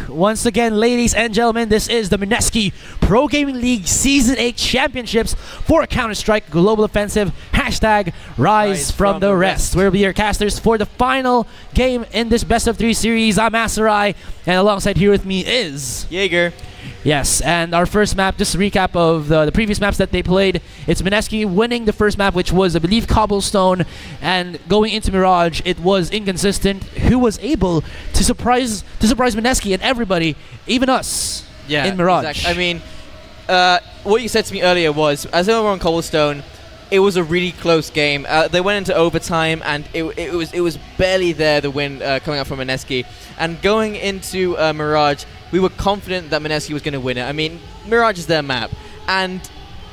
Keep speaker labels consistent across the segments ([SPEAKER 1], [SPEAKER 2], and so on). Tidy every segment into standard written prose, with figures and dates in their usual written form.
[SPEAKER 1] Once again, ladies and gentlemen, this is the Mineski Pro Gaming League Season 8 Championships for Counter-Strike Global Offensive. Hashtag Rise from the Rest. We'll be your casters for the final game in this best of 3 series. I'm Asurai, and alongside here with me is
[SPEAKER 2] Jaeger.
[SPEAKER 1] Yes, and our first map, just a recap of the previous maps that they played. It's Mineski winning the first map, which was, I believe, Cobblestone, and going into Mirage, it was 1nconsistent, who was able to surprise Mineski and everybody, even us, in Mirage.
[SPEAKER 2] Exactly. I mean, what you said to me earlier was, as they were on Cobblestone, it was a really close game. They went into overtime, and it was barely there, the win coming up from Mineski. And going into Mirage, we were confident that Mineski was going to win it. I mean, Mirage is their map, and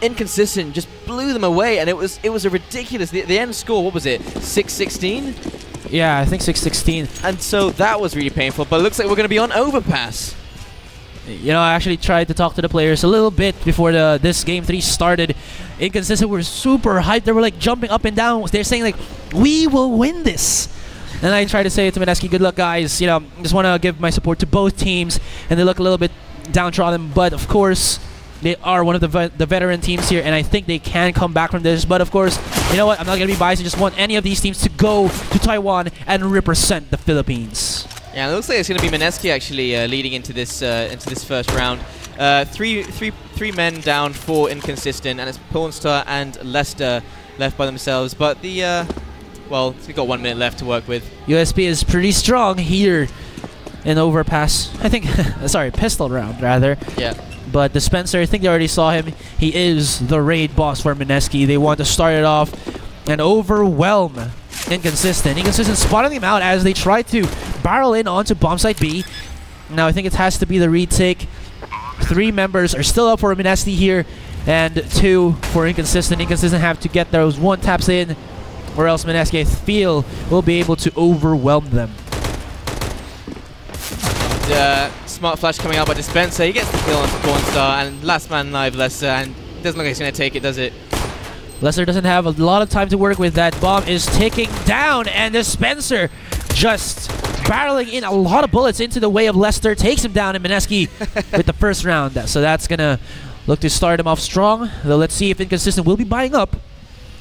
[SPEAKER 2] 1nconsistent just blew them away, and it was a ridiculous. The end score, what was it? 6-16?
[SPEAKER 1] Yeah, I think 6-16.
[SPEAKER 2] And so that was really painful. But it looks like we're going to be on Overpass.
[SPEAKER 1] You know, I actually tried to talk to the players a little bit before this Game 3 started. 1nconsistent were super hyped. They were like jumping up and down. They're saying like, we will win this. And I tried to say to Mineski, good luck guys. You know, just want to give my support to both teams. And they look a little bit downtrodden. But of course, they are one of the veteran teams here. And I think they can come back from this. But of course, you know what? I'm not going to be biased. I just want any of these teams to go to Taiwan and represent the Philippines.
[SPEAKER 2] Yeah, it looks like it's going to be Mineski actually leading into this first round. Three men down for 1nconsistent, and it's Pornstar and Leicester left by themselves. But well, we've got 1 minute left to work with.
[SPEAKER 1] USP is pretty strong here in Overpass. I think, sorry, pistol round rather.
[SPEAKER 2] Yeah.
[SPEAKER 1] But the Spencer, I think they already saw him. He is the raid boss for Mineski. They want to start it off and overwhelm 1nconsistent. 1nconsistent spotting him out as they try to barrel in onto bomb site B. Now I think it has to be the retake. 3 members are still up for Mineski here, and 2 for 1nconsistent. 1nconsistent have to get those 1 taps in, or else Mineski, I feel, will be able to overwhelm them.
[SPEAKER 2] Smart flash coming out by Dispenser. He gets the kill on Pornstar, and last man alive, Leicester, and it doesn't look like he's going to take it, does it?
[SPEAKER 1] Leicester doesn't have a lot of time to work with. That bomb is ticking down, and Dispenser just barreling in a lot of bullets into the way of Leicester, takes him down, and Mineski with the first round. So that's going to look to start him off strong. Though let's see if 1nconsistent will be buying up,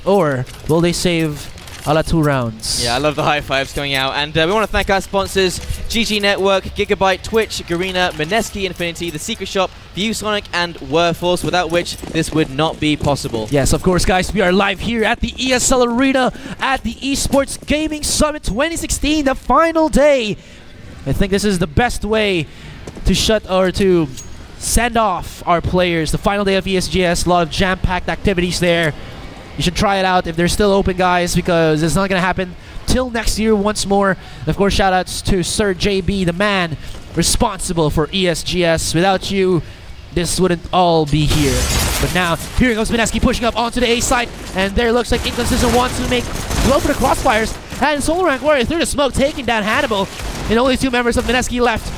[SPEAKER 1] or will they save a la 2 rounds.
[SPEAKER 2] Yeah, I love the high fives going out. And we want to thank our sponsors, GG Network, Gigabyte, Twitch, Garena, Mineski Infinity, The Secret Shop, ViewSonic, and Warforce, without which this would not be possible.
[SPEAKER 1] Yes, of course, guys. We are live here at the ESL Arena at the eSports Gaming Summit 2016, the final day. I think this is the best way to send off our players. The final day of ESGS, a lot of jam-packed activities there. You should try it out if they're still open, guys, because it's not going to happen till next year once more. And of course, shout-outs to Sir JB, the man responsible for ESGS. Without you, this wouldn't all be here. But now, here goes Mineski pushing up onto the A side, and there looks like 1nconsistent wants to go for the crossfires. And Solar Rank Warrior through the smoke, taking down Hannibal, and only 2 members of Mineski left.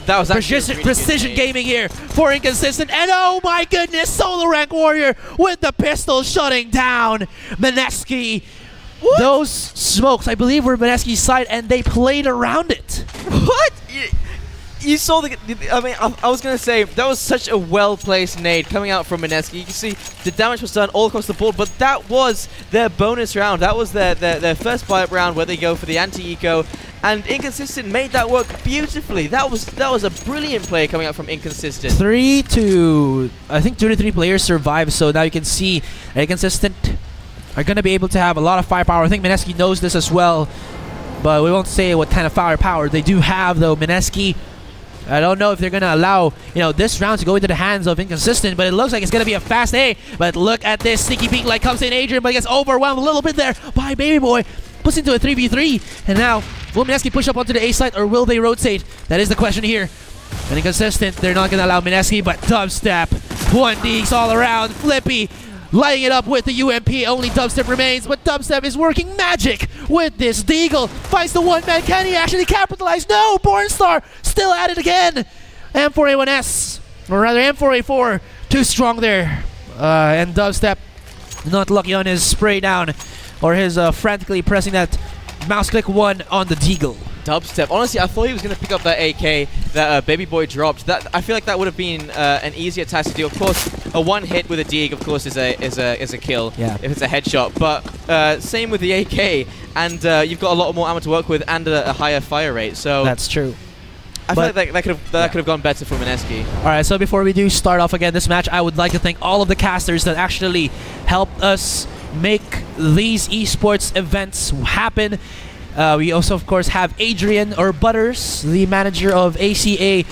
[SPEAKER 2] That was actually
[SPEAKER 1] precision gaming here for 1nconsistent, and oh my goodness, Solar Rank Warrior with the pistol shutting down Mineski. What? Those smokes, I believe, were Mineski's side, and they played around it.
[SPEAKER 2] What? You saw I mean, I was going to say, that was such a well-placed nade coming out from Mineski. You can see the damage was done all across the board, but that was their bonus round. That was their first buy-up round where they go for the anti-eco. And 1nconsistent made that work beautifully. That was a brilliant play coming out from 1nconsistent.
[SPEAKER 1] 2 to 3 players survived, so now you can see 1nconsistent are going to be able to have a lot of firepower. I think Mineski knows this as well, but we won't say what kind of firepower they do have, though. Mineski, I don't know if they're going to allow, this round to go into the hands of 1nconsistent, but it looks like it's going to be a fast A. But look at this. Sneaky peek like comes in Adrian, but gets overwhelmed a little bit there by Baby Boy. Puts into a 3v3, and now will Mineski push up onto the A site, or will they rotate? That is the question here. And 1nconsistent, they're not going to allow Mineski, but Dubstep, 1Ds all around, Flippy, lighting it up with the UMP. Only Dubstep remains, but Dubstep is working magic with this Deagle. Finds the 1-man, can he actually capitalize? No, Pornstar still at it again. M4A1S, or rather M4A4, too strong there. And Dubstep not lucky on his spray down, or his frantically pressing that mouse click 1 on the Deagle.
[SPEAKER 2] Dubstep. Honestly, I thought he was going to pick up that AK that Baby Boy dropped. That I feel like that would have been an easier task to do. Of course, a one hit with a Jaeger, of course, is a kill.
[SPEAKER 1] Yeah.
[SPEAKER 2] If it's a headshot. But same with the AK, and you've got a lot more ammo to work with and a higher fire rate. So
[SPEAKER 1] that's true.
[SPEAKER 2] I feel like that could have gone better for Mineski.
[SPEAKER 1] All right, so before we do start off again this match, I would like to thank all of the casters that actually helped us make these esports events happen. We also, of course, have Adrian, or Butters, the manager of ACA,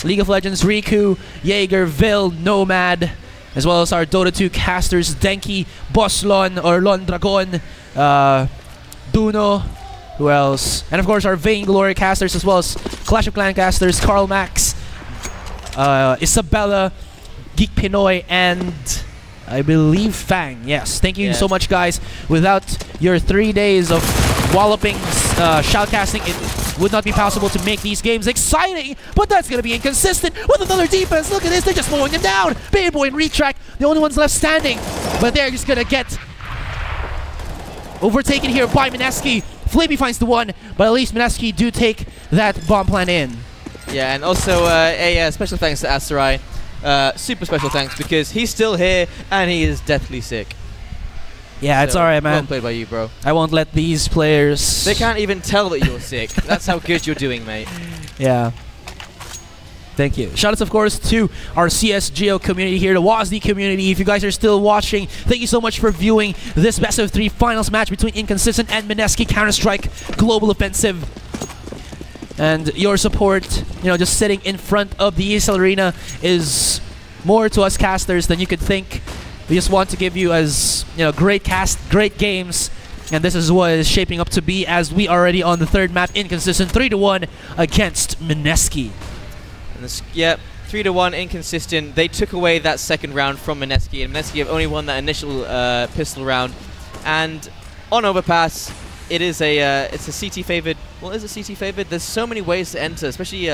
[SPEAKER 1] League of Legends, Riku, Jaeger, Vil, Nomad, as well as our Dota 2 casters, Denki, Boslon, or Lon Dragon, Duno, who else? And of course, our Vainglory casters, as well as Clash of Clans casters, Carl Max, Isabella, Geek Pinoy, and I believe Fang. Yes, thank you so much, guys. Without your 3 days of walloping shoutcasting, it would not be possible to make these games exciting. But that's going to be inconsistent with another defense. Look at this, they're just mowing them down. Baby Boy and Retrack, the only ones left standing. But they're just going to get overtaken here by Mineski. Flappy finds the one, but at least Mineski do take that bomb plant in. Yeah, and also a special thanks to Asurai. Super special thanks, because he's still here and he is deathly sick. Yeah, so it's alright, man. Well played by you, bro. I won't let these players... They can't even tell that you're sick. That's how good you're doing, mate. Yeah. Thank you. Shoutouts, of course, to our CSGO community here, the WASD community. If you guys are still watching, thank you so much for viewing this best of 3 finals match between Inconsistent and Mineski Counter-Strike Global Offensive. And your support, you know, just sitting in front of the ESL Arena is more to us casters than you could think. We just want to give you as, you know, great games. And this is what is shaping up to be, as we are already on the 3rd map, Inconsistent 3-1 against Mineski. And this, yeah, 3-1 Inconsistent. They took away that 2nd round from Mineski, and Mineski have only won that initial pistol round. And on Overpass, it is it's a CT favored. Well, is it CT favored? There's so many ways to enter, especially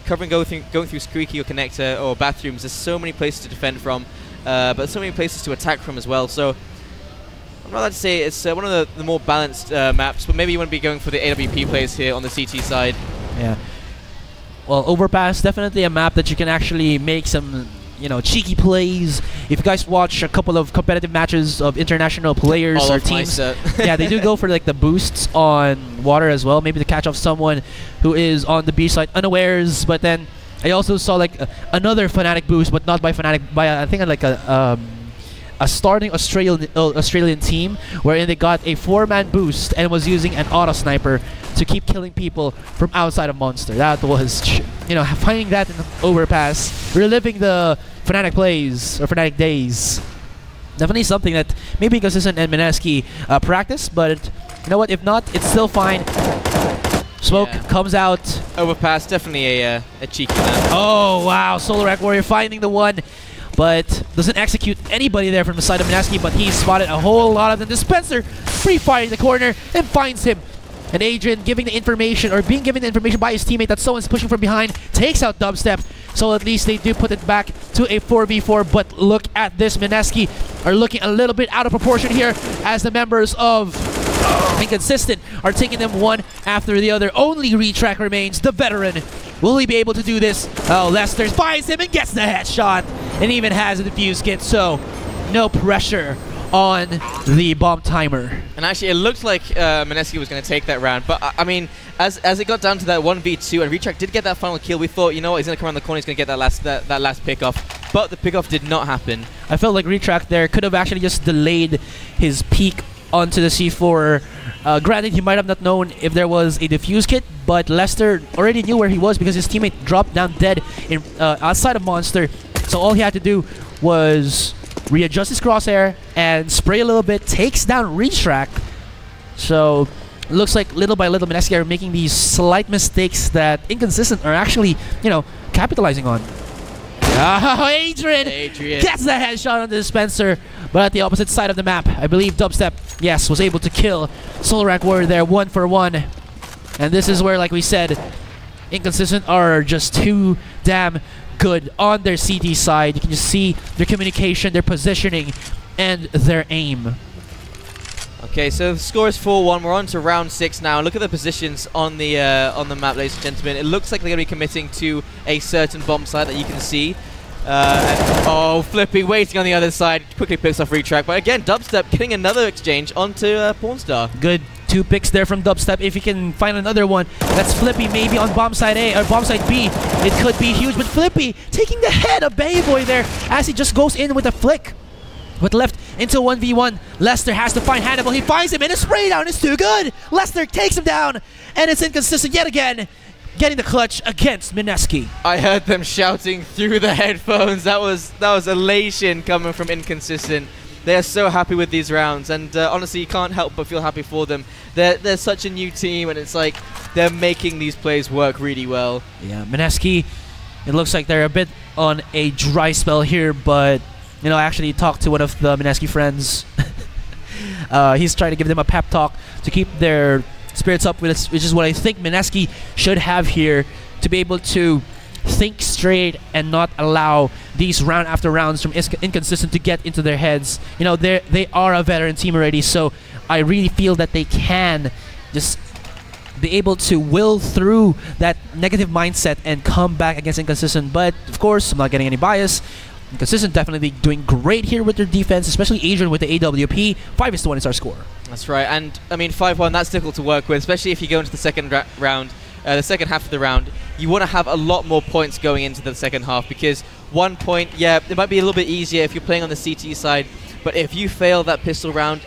[SPEAKER 1] going through Squeaky or Connector or bathrooms. There's so many places to defend from, but so many places to attack from as well. So I'd rather say it's one of the more balanced maps, but maybe you want to be going for the AWP players here on the CT side. Yeah. Well, Overpass, definitely a map that you can actually make some, you know, cheeky plays. If you guys watch a couple of competitive matches of international players or teams, yeah, they do go for like the boosts on water as well, maybe to catch off someone who is on the B side unawares. But then I also saw like another Fnatic boost, but not by Fnatic, by I think like a starting Australian team, wherein they got a 4-man boost and was using an auto sniper to keep killing people from outside of Monster. That was, you know, finding that in the Overpass, reliving the Fnatic plays or Fnatic days. Definitely something that maybe Inconsistent and Mineski practice, but you know what? If not, it's still fine. Smoke comes out. Overpass, definitely a cheeky map. Oh wow! Solar Warrior finding the one, but doesn't execute anybody there from the side of Mineski, but he spotted a whole lot of them. Dispenser free-firing the corner and finds him. And Adrian giving the information, or being given the information by his teammate that someone's pushing from behind, takes out Dubstep. So at least they do put it back to a 4v4. But look at this, Mineski are looking a little bit out of proportion here, as the members of Inconsistent are taking them one after the other. Only Retrack remains, the veteran. Will he be able to do this? Oh, Lester finds him and gets the headshot, and even has a defuse kit, so no pressure on the bomb timer. And actually, it looked like Mineski was going to take that round, but I mean, as it got down to that 1v2, and Retrack did get that final kill, we thought, you know what, he's going to come around the corner, he's going to get that last pickoff, but the pickoff did not happen. I felt like Retrack there could have actually just delayed his peak onto the C4. Granted, he might have not known if there was a defuse kit, but Lester already knew where he was because his teammate dropped down dead in outside of Monster. So all he had to do was readjust his crosshair and spray a little bit, takes down Retrack. So looks like little by little Mineski are making these slight mistakes that Inconsistent are actually, you know, capitalizing on. Oh, Adrian gets the headshot on the dispenser, but at the opposite side of the map, I believe Dubstep, yes, was able to kill Solrak Warrior there 1-for-1. And this is where, like we said, Inconsistent are just too damn good on their CT side. You can just see their communication, their positioning, and their aim.
[SPEAKER 2] Okay, so the score is 4-1. We're on to round 6 now. Look at the positions on the map, ladies and gentlemen. It looks like they're going to be committing to a certain bomb site that you can see. Oh, Flippy waiting on the other side. Quickly picks off Retrack. But again, Dubstep getting another exchange onto Pornstar.
[SPEAKER 1] Good 2 picks there from Dubstep. If he can find another one, that's Flippy maybe on bomb side A or bomb side B. It could be huge, but Flippy taking the head of Bayboy there as he just goes in with a flick. But left into 1v1. Lester has to find Hannibal. He finds him, and a spray down is too good. Lester takes him down, and it's inconsistent yet again, getting the clutch against Mineski.
[SPEAKER 2] I heard them shouting through the headphones. That was elation coming from Inconsistent. They are so happy with these rounds, and honestly, you can't help but feel happy for them. They're such a new team, and it's like they're making these plays work really well.
[SPEAKER 1] Yeah, Mineski, it looks like they're a bit on a dry spell here, but you know, I actually talked to one of the Mineski friends. He's trying to give them a pep talk to keep their spirits up, which is what I think Mineski should have here to be able to think straight and not allow these round after rounds from Inconsistent to get into their heads. You know, they are a veteran team already, so I really feel that they can just be able to will through that negative mindset and come back against Inconsistent. But of course, I'm not getting any bias. Inconsistent definitely doing great here with their defense, especially Adrian with the AWP. 5-1 is our score.
[SPEAKER 2] That's right, and I mean 5-1, that's difficult to work with, especially if you go into the second round, the second half of the round. You want to have a lot more points going into the second half, because 1 point, yeah, it might be a little bit easier if you're playing on the CT side, but if you fail that pistol round,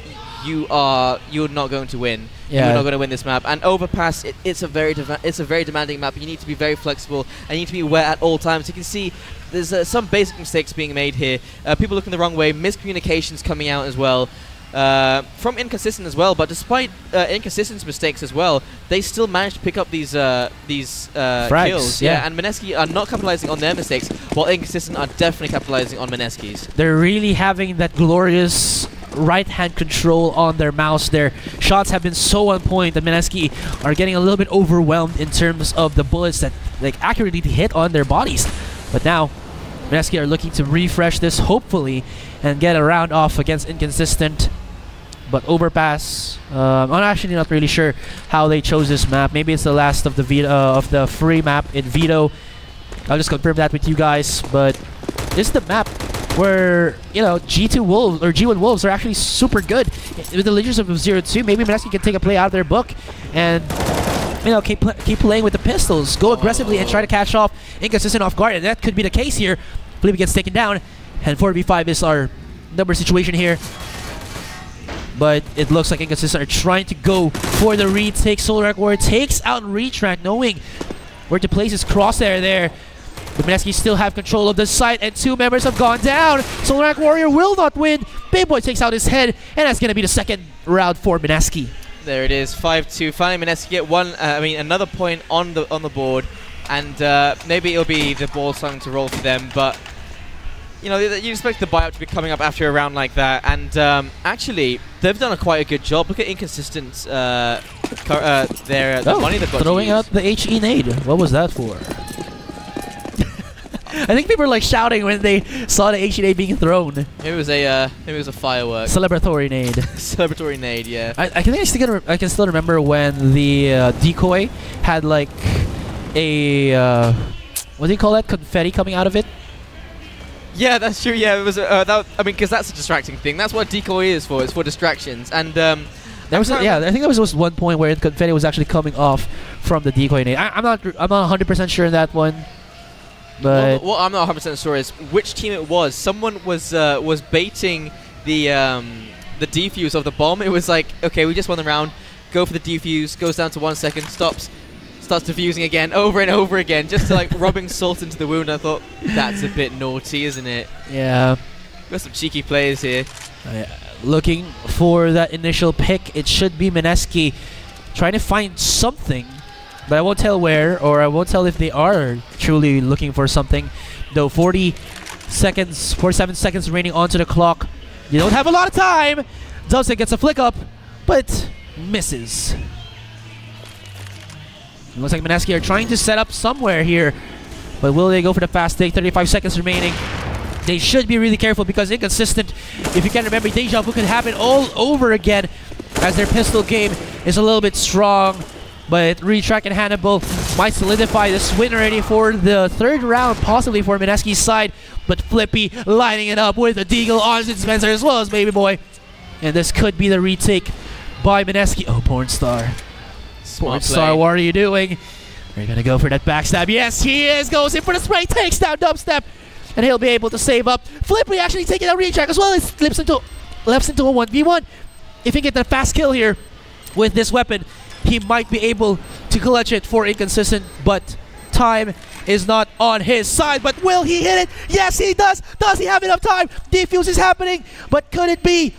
[SPEAKER 2] you're not going to win. Yeah. You're not going to win this map. And Overpass, it's a very demanding map. You need to be very flexible, and you need to be aware at all times. You can see there's some basic mistakes being made here. People looking the wrong way, miscommunications coming out as well. From Inconsistent as well, but despite Inconsistent's mistakes as well, they still managed to pick up these
[SPEAKER 1] frags,
[SPEAKER 2] kills. Yeah, and Mineski are not capitalizing on their mistakes, while Inconsistent are definitely capitalizing on Mineski's.
[SPEAKER 1] They're really having that glorious right-hand control on their mouse. Their shots have been so on point that Mineski are getting a little bit overwhelmed in terms of the bullets that like accurately hit on their bodies. But now, Mineski are looking to refresh this, hopefully, and get a round off against Inconsistent. But Overpass, I'm actually not really sure how they chose this map. Maybe it's the last of the free map in Vito. I'll just confirm that with you guys. But this is the map where, you know, G2 Wolves or G1 Wolves are actually super good with the leadership of 0-2. Maybe Mineski can take a play out of their book and, you know, keep playing with the pistols, go aggressively and try to catch off Inconsistent off guard, and that could be the case here. Felipe gets taken down, and 4v5 is our number situation here. But it looks like Inconsistent are trying to go for the retake. Solrak Warrior takes out Retrack, knowing where to place his crosshair there. But Mineski still have control of the site, and 2 members have gone down. Solrak Warrior will not win. Big Boy takes out his head, and that's going to be the second round for Mineski.
[SPEAKER 2] There it is, 5-2. Finally, Mineski get another point on the board, and maybe it'll be the ball starting to roll for them. But you know, you expect the buyout to be coming up after a round like that, and actually, they've done quite a good job. Look at Inconsistent's the money they've got
[SPEAKER 1] throwing out the HE nade. What was that for? I think people were like shouting when they saw the HE nade being thrown.
[SPEAKER 2] Maybe it was a firework.
[SPEAKER 1] Celebratory nade.
[SPEAKER 2] Celebratory nade, yeah.
[SPEAKER 1] I can still remember when the decoy had like a what do you call that? Confetti coming out of it.
[SPEAKER 2] Yeah, that's true. Yeah, it was. I mean, because that's a distracting thing. That's what decoy is for. It's for distractions. And there
[SPEAKER 1] was I think there was one point where confetti was actually coming off from the decoy nade. I'm not 100% sure in that one. But
[SPEAKER 2] what I'm not 100% sure is which team it was. Someone was baiting the defuse of the bomb. It was like, okay, we just won the round. Go for the defuse. Goes down to 1 second. Stops. Starts defusing again, over and over again, just to like rubbing salt into the wound. I thought, that's a bit naughty, isn't it?
[SPEAKER 1] Yeah.
[SPEAKER 2] Got some cheeky players here.
[SPEAKER 1] Looking for that initial pick. It should be Mineski trying to find something, but I won't tell where, or I won't tell if they are truly looking for something. Though 47 seconds remaining onto the clock. You don't have a lot of time. Dubstep gets a flick up, but misses. It looks like Mineski are trying to set up somewhere here, but will they go for the fast take? 35 seconds remaining. They should be really careful because Inconsistent, if you can remember, Deja Vu could happen all over again. as their pistol game is a little bit strong. But Retrack and Hannibal might solidify this win already for the third round, possibly for Mineski's side. But Flippy lining it up with a Deagle on Spencer as well as Baby Boy. And this could be the retake by Mineski. Oh, Pornstar. Pornstar, what are you doing? Are you going to go for that backstab? Yes, he is. Goes in for the spray, takes down Dubstep. And he'll be able to save up. Flippy actually taking out Retrack as well. It slips into a 1v1. If he get that fast kill here with this weapon, he might be able to clutch it for Inconsistent, but time is not on his side. But will he hit it? Yes, he does. Does he have enough time? Defuse is happening, but could it be?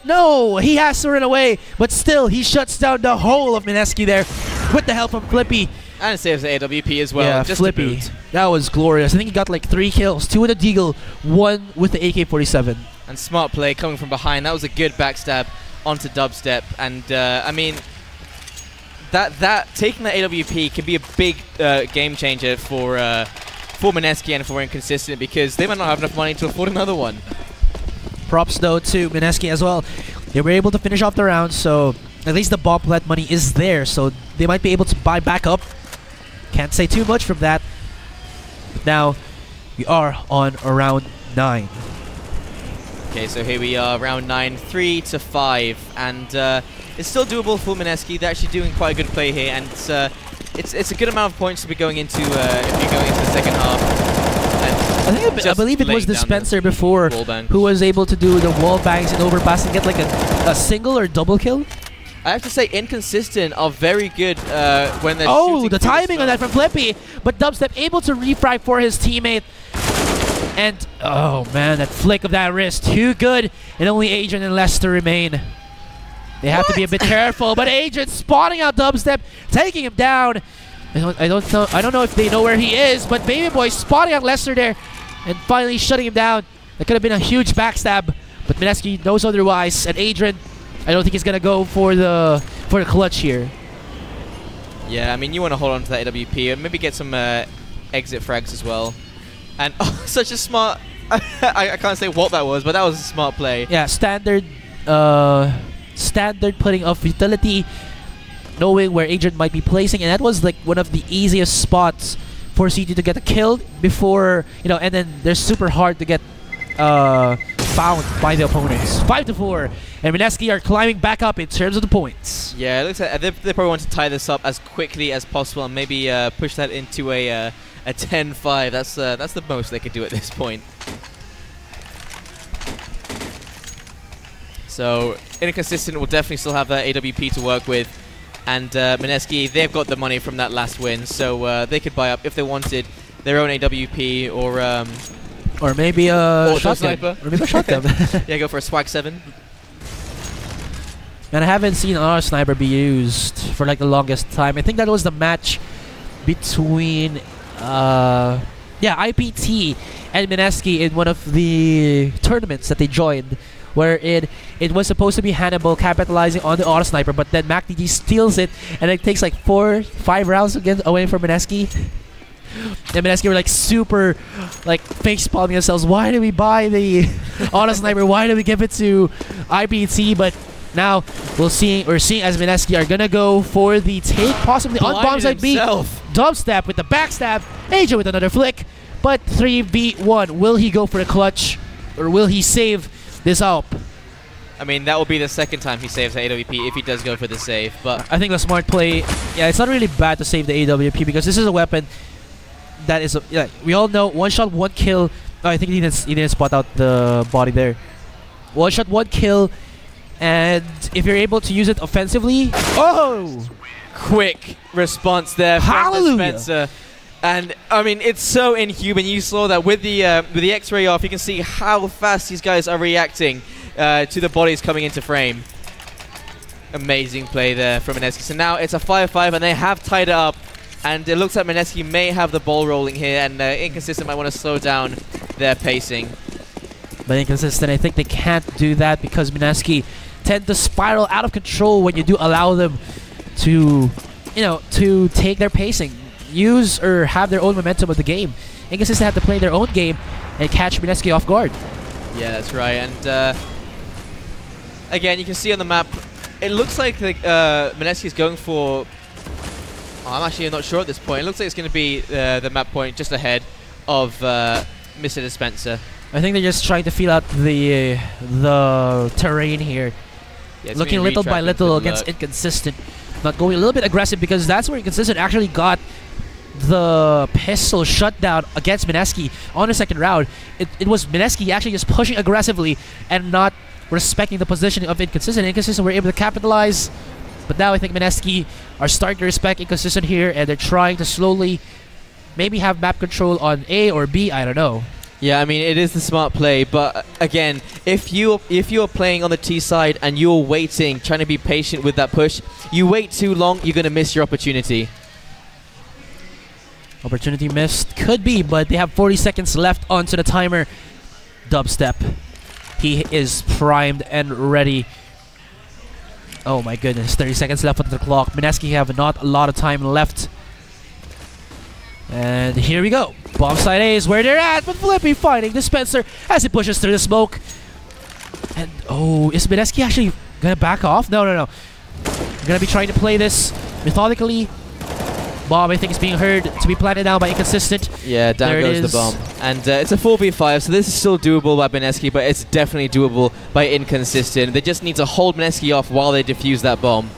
[SPEAKER 1] No, he has to run away, but still, he shuts down the whole of Mineski there with the help from Flippy.
[SPEAKER 2] And saves the AWP as well.
[SPEAKER 1] Yeah,
[SPEAKER 2] just
[SPEAKER 1] Flippy. That was glorious. I think he got like 3 kills, 2 with the Deagle, 1 with the AK-47.
[SPEAKER 2] And smart play coming from behind. That was a good backstab onto Dubstep. And I mean, that taking that AWP can be a big game changer for Mineski and for Inconsistent, because they might not have enough money to afford another one.
[SPEAKER 1] Props though to Mineski as well. They were able to finish off the round, so at least the bomb plant money is there, so they might be able to buy back up. Can't say too much from that. Now we are on round 9.
[SPEAKER 2] Okay, so here we are, round 9, 3-5, and it's still doable for Mineski. They're actually doing quite a good play here, and it's a good amount of points to be going into if you're going into the second half.
[SPEAKER 1] I believe it was the Spencer before who was able to do the wall bangs and overpass and get like a single or double kill.
[SPEAKER 2] I have to say, Inconsistent are very good when they're shooting.
[SPEAKER 1] Oh, the timing on that from Flippy, but Dubstep able to refrag for his teammate. And, oh man, that flick of that wrist, too good. And only Adrian and Lester remain. They have to be a bit careful, but Adrian spotting out Dubstep, taking him down. I don't know if they know where he is, but Baby Boy spotting out Lester there and finally shutting him down. That could have been a huge backstab, but Mineski knows otherwise. And Adrian, I don't think he's gonna go for the clutch here.
[SPEAKER 2] Yeah, I mean, you want to hold on to that AWP and maybe get some exit frags as well. And oh, such a smart... I can't say what that was, but that was a smart play.
[SPEAKER 1] Yeah, standard putting of utility, knowing where Adrian might be placing, and that was like one of the easiest spots for CT to get a kill before, you know, and then they're super hard to get found by the opponents. 5-4, and Mineski are climbing back up in terms of the points.
[SPEAKER 2] Yeah, it looks like they probably want to tie this up as quickly as possible and maybe push that into a 10-5. That's the most they could do at this point. So Inconsistent will definitely still have that AWP to work with, and Mineski, they've got the money from that last win, so they could buy up if they wanted their own AWP
[SPEAKER 1] or maybe a shotgun.
[SPEAKER 2] Or maybe a shotgun. Yeah, go for a Swag 7.
[SPEAKER 1] And I haven't seen our sniper be used for like the longest time. I think that was the match between IPT and Mineski in one of the tournaments that they joined, where it was supposed to be Hannibal capitalizing on the auto sniper, but then MacDG steals it, and it takes like 4-5 rounds again away from Mineski. And Mineski were like super like face palming themselves. Why did we buy the auto sniper? Why did we give it to IPT? But now we're seeing as Mineski are gonna go for the take, possibly on bomb side B. Dubstep with the backstab, AJ with another flick, but 3v1. Will he go for the clutch, or will he save this up?
[SPEAKER 2] I mean, that will be the second time he saves the AWP if he does go for the save. But
[SPEAKER 1] I think a smart play. Yeah, it's not really bad to save the AWP because this is a weapon that is we all know 1 shot 1 kill. Oh, I think he didn't spot out the body there. 1 shot 1 kill, and if you're able to use it offensively, oh,
[SPEAKER 2] quick response there from the Spencer. And I mean, it's so inhuman. You saw that with the X-ray off, you can see how fast these guys are reacting to the bodies coming into frame. Amazing play there from Mineski. So now it's a 5-5, and they have tied it up. And it looks like Mineski may have the ball rolling here, and Inconsistent might want to slow down their pacing.
[SPEAKER 1] But Inconsistent, I think they can't do that because Mineski tend to spiral out of control when you do allow them to, to take their pacing, use or have their own momentum of the game. Inconsistent have to play their own game and catch Mineski off guard.
[SPEAKER 2] Yeah, that's right. And again, you can see on the map it looks like Mineski is going for... I'm actually not sure at this point. It looks like it's going to be the map point just ahead of Mr. Dispenser.
[SPEAKER 1] I think they're just trying to feel out the terrain here.
[SPEAKER 2] Yeah,
[SPEAKER 1] looking little by little against Inconsistent. Not going a little bit aggressive because that's where Inconsistent actually got the pistol shutdown against Mineski on the second round. It was Mineski actually just pushing aggressively and not respecting the positioning of Inconsistent. Inconsistent were able to capitalize, but now I think Mineski are starting to respect Inconsistent here, and they're trying to slowly maybe have map control on A or B, I don't know.
[SPEAKER 2] Yeah, I mean, it is the smart play, but again, if you're playing on the T side and you're waiting, trying to be patient with that push, you wait too long, you're going to miss your opportunity.
[SPEAKER 1] Opportunity missed. Could be, but they have 40 seconds left onto the timer. Dubstep. He is primed and ready. Oh my goodness, 30 seconds left on the clock. Mineski have not a lot of time left. And here we go. Bomb side A is where they're at, but Flippy finding Dispenser as he pushes through the smoke. And oh, is Mineski actually gonna back off? No. We're gonna be trying to play this methodically. Bomb, I think, is being heard to be planted down by Inconsistent.
[SPEAKER 2] Yeah, down goes the bomb. And it's a 4v5, so this is still doable by Mineski, but it's definitely doable by Inconsistent. They just need to hold Mineski off while they defuse that bomb.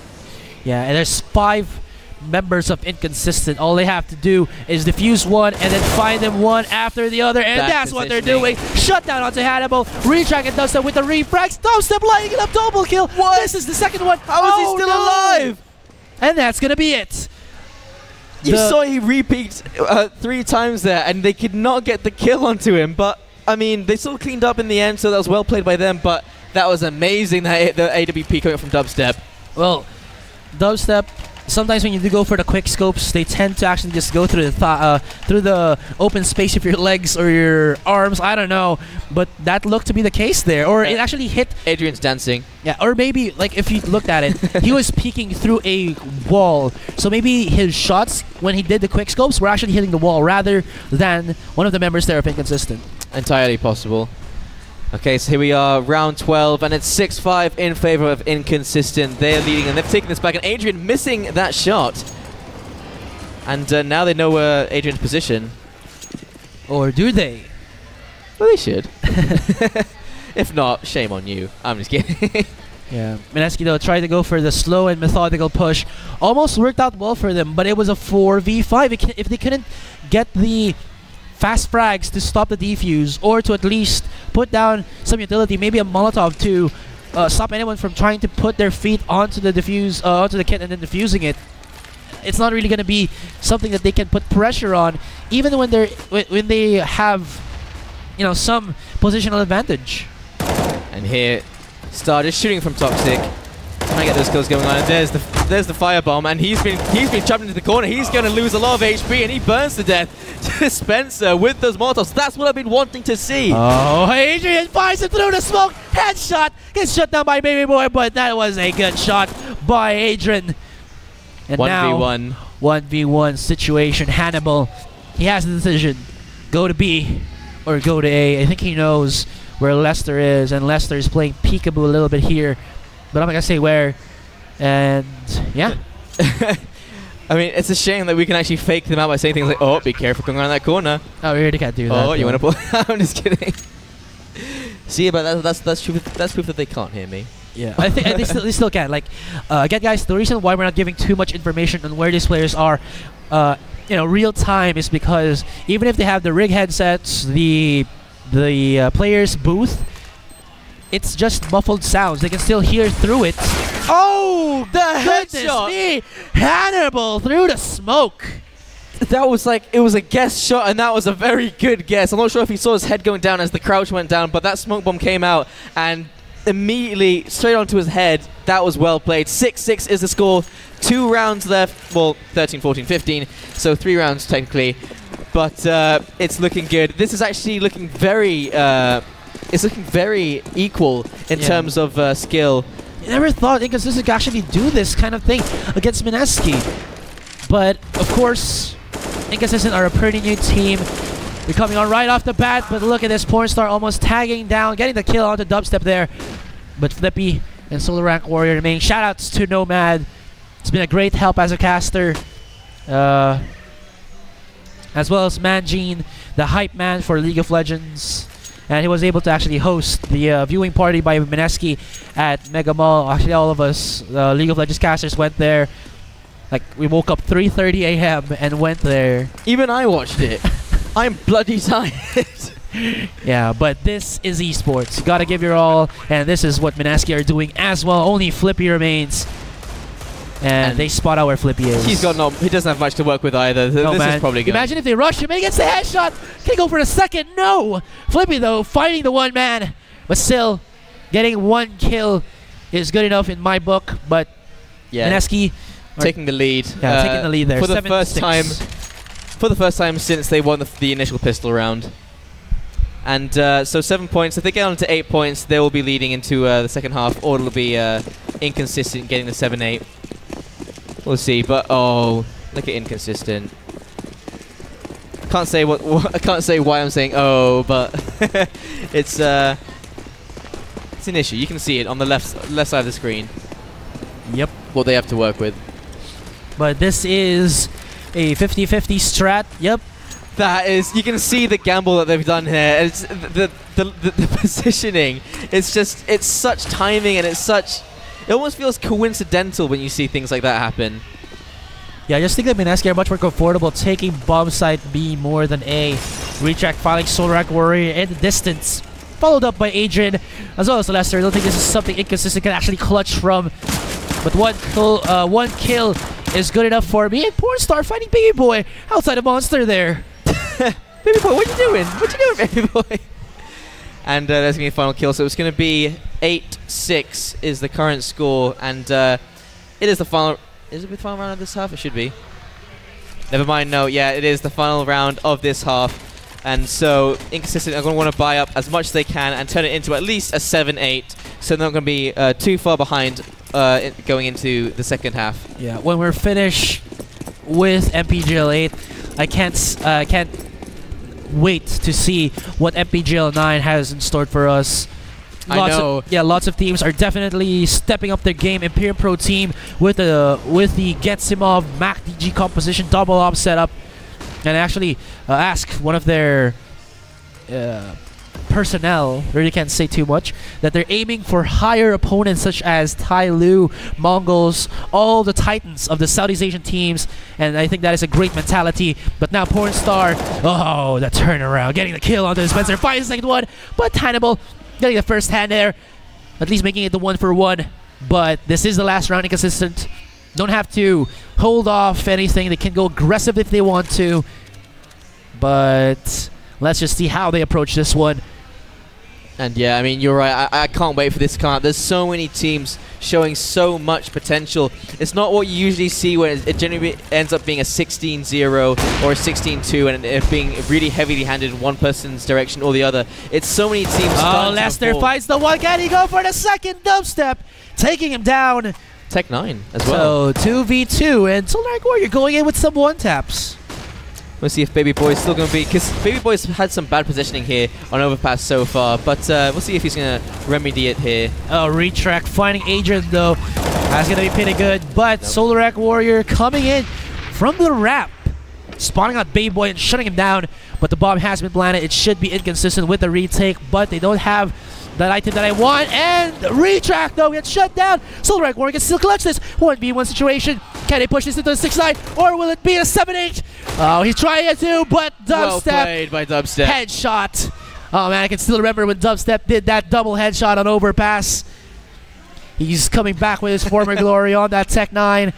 [SPEAKER 1] Yeah, and there's 5 members of Inconsistent. All they have to do is defuse one and then find them one after the other, and that's what they're doing. Shut down onto Hannibal. Retrack and Dubstep with the refrags. Dubstep lighting it up, double kill. What? This is the second one.
[SPEAKER 2] How is he still alive?
[SPEAKER 1] And that's gonna be it.
[SPEAKER 2] You saw he re-peaked 3 times there, and they could not get the kill onto him. But I mean, they still cleaned up in the end, so that was well played by them. But that was amazing, that the AWP coming from Dubstep.
[SPEAKER 1] Well, Dubstep, sometimes when you do go for the quick scopes, they tend to actually just go through the open space of your legs or your arms. I don't know, but that looked to be the case there. Or it actually hit.
[SPEAKER 2] Adrian's dancing.
[SPEAKER 1] Yeah, or maybe, like, if you looked at it, he was peeking through a wall. So maybe his shots, when he did the quick scopes, were actually hitting the wall rather than one of the members there of Inconsistent.
[SPEAKER 2] Entirely possible. Okay, so here we are, round 12, and it's 6-5 in favor of Inconsistent. They're leading, and they've taken this back, and Adrian missing that shot. And now they know Adrian's position.
[SPEAKER 1] Or do they?
[SPEAKER 2] Well, they should. If not, shame on you. I'm just kidding.
[SPEAKER 1] Yeah, Mineski, though, tried to go for the slow and methodical push. Almost worked out well for them, but it was a 4v5. If they couldn't get the fast frags to stop the defuse, or to at least put down some utility, maybe a Molotov to stop anyone from trying to put their feet onto the defuse, onto the kit and then defusing it. It's not really going to be something that they can put pressure on, even when they have, you know, some positional advantage.
[SPEAKER 2] And here, Star just shooting from Toxic, trying to get those kills going on. And there's the firebomb, and he's been chucked into the corner. He's going to lose a lot of HP, and he burns to death. Dispenser with those Molotovs. That's what I've been wanting to see.
[SPEAKER 1] Oh, Adrian finds him through the smoke. Headshot. Gets shut down by Baby Boy, but that was a good shot by Adrian. And
[SPEAKER 2] 1v1.
[SPEAKER 1] Now, 1v1 situation. Hannibal, he has the decision. Go to B or go to A. I think he knows where Lester is, and Lester is playing peekaboo a little bit here, but I'm not going to say where. And, yeah.
[SPEAKER 2] I mean, it's a shame that we can actually fake them out by saying things like, oh, be careful going around that corner.
[SPEAKER 1] Oh, we really can't do that.
[SPEAKER 2] Oh, you want to pull? I'm just kidding. See, but that's proof that they can't hear me.
[SPEAKER 1] Yeah, I think they still can. Like, again, guys, the reason why we're not giving too much information on where these players are, you know, real time, is because even if they have the rig headsets, the players' booth, it's just muffled sounds. They can still hear through it. Oh, the headshot! Me. Hannibal through the smoke.
[SPEAKER 2] That was like, it was a guess shot, and that was a very good guess. I'm not sure if he saw his head going down as the crouch went down, but that smoke bomb came out, and immediately straight onto his head. That was well played. 6-6 is the score. 2 rounds left. Well, 13, 14, 15. So 3 rounds technically. But it's looking good. This is actually looking very... it's looking very equal in terms of skill.
[SPEAKER 1] I never thought Inconsistent could actually do this kind of thing against Mineski. But, of course, Inconsistent are a pretty new team. They're coming on right off the bat, but look at this. Pornstar almost tagging down, getting the kill onto Dubstep there. But Flippy and Solo Rank Warrior remaining. Shoutouts to Nomad. It's been a great help as a caster. As well as Manjin, the hype man for League of Legends. And he was able to actually host the viewing party by Mineski at Mega Mall. Actually, all of us League of Legends casters went there. Like, we woke up 3:30 a.m. and went there.
[SPEAKER 2] Even I watched it. I'm bloody tired.
[SPEAKER 1] Yeah, but this is esports. You gotta give your all, and this is what Mineski are doing as well. Only Flippy remains. And they spot out where Flippy is.
[SPEAKER 2] He doesn't have much to work with either.
[SPEAKER 1] No,
[SPEAKER 2] this
[SPEAKER 1] man.
[SPEAKER 2] is probably good.
[SPEAKER 1] Imagine if they rush him and he gets the headshot. Can he go for a second? No! Flippy, though, fighting the one man. But still, getting one kill is good enough in my book. But
[SPEAKER 2] yeah,
[SPEAKER 1] Mineski
[SPEAKER 2] taking the lead.
[SPEAKER 1] Yeah, taking the lead there.
[SPEAKER 2] For the first time since they won the initial pistol round. And so 7 points. If they get on to 8 points, they will be leading into the second half, or it'll be inconsistent getting the 7-8. We'll see, but oh, look at inconsistent. I can't say I can't say why I'm saying oh, but it's an issue. You can see it on the left side of the screen.
[SPEAKER 1] Yep.
[SPEAKER 2] What they have to work with.
[SPEAKER 1] But this is a 50-50 strat. Yep.
[SPEAKER 2] That is, you can see the gamble that they've done here. It's the positioning. It's just, it's such timing, and it's such. It almost feels coincidental when you see things like that happen.
[SPEAKER 1] Yeah, I just think that Mineski are much more comfortable taking bomb site B more than A. Retrack filing Solo Rank Warrior in the distance. Followed up by Adrian, as well as Lester. I don't think this is something inconsistent can actually clutch from. But one kill is good enough for me. And Pornstar fighting Baby Boy outside a monster there.
[SPEAKER 2] Baby Boy, what you doing? What you doing, Baby Boy? And there's going to be a final kill. So it's going to be 8-6 is the current score. And it is the final. Is it the final round of this half? It should be. Never mind. No, yeah, it is the final round of this half. And so Inconsistent are going to want to buy up as much as they can and turn it into at least a 7-8. So they're not going to be too far behind going into the second half.
[SPEAKER 1] Yeah, when we're finished with MPGL8, I can't wait to see what MPGL9 has in store for us.
[SPEAKER 2] I know.
[SPEAKER 1] Lots of teams are definitely stepping up their game. Imperial Pro team with the Getsimov Mac DG composition double op setup, and actually ask one of their personnel, really can't say too much, that they're aiming for higher opponents such as Tai Lu, Mongols, all the titans of the Southeast Asian teams, and I think that is a great mentality. But now Pornstar, oh, that turnaround, getting the kill onto Spencer, finds the second one, but Hannibal getting the first hand there, at least making it the 1-for-1. But this is the last round. Inconsistent don't have to hold off anything. They can go aggressive if they want to, but let's just see how they approach this one.
[SPEAKER 2] And yeah, I mean, you're right. I can't wait for this card. There's so many teams showing so much potential. It's not what you usually see when it generally ends up being a 16-0 or a 16-2 and it being really heavily handed in one person's direction or the other. It's so many teams.
[SPEAKER 1] Oh, Lester fights the one. Can he go for the second dubstep? Taking him down.
[SPEAKER 2] Tech 9 as well.
[SPEAKER 1] So 2v2, and Solo Rank Warrior going in with some one-taps.
[SPEAKER 2] We'll see if Baby Boy's still going to be, because Baby Boy's had some bad positioning here on Overpass so far, but we'll see if he's going to remedy it here.
[SPEAKER 1] Oh, retrack finding Adrian though. That's going to be pretty good, but nope. Solo Rank Warrior coming in from the ramp, spawning out Baby Boy and shutting him down, but the bomb has been planted. It should be inconsistent with the retake, but they don't have that item that I want, and retrack though gets shut down. Solo Rank Warrior can still clutch this 1v1 situation. Can they push this into a 6-9, or will it be a 7-8? Oh, he's trying it too, but Dubstep.
[SPEAKER 2] Well played by Dubstep.
[SPEAKER 1] Headshot. Oh man, I can still remember when Dubstep did that double headshot on Overpass. He's coming back with his former glory on that Tech 9,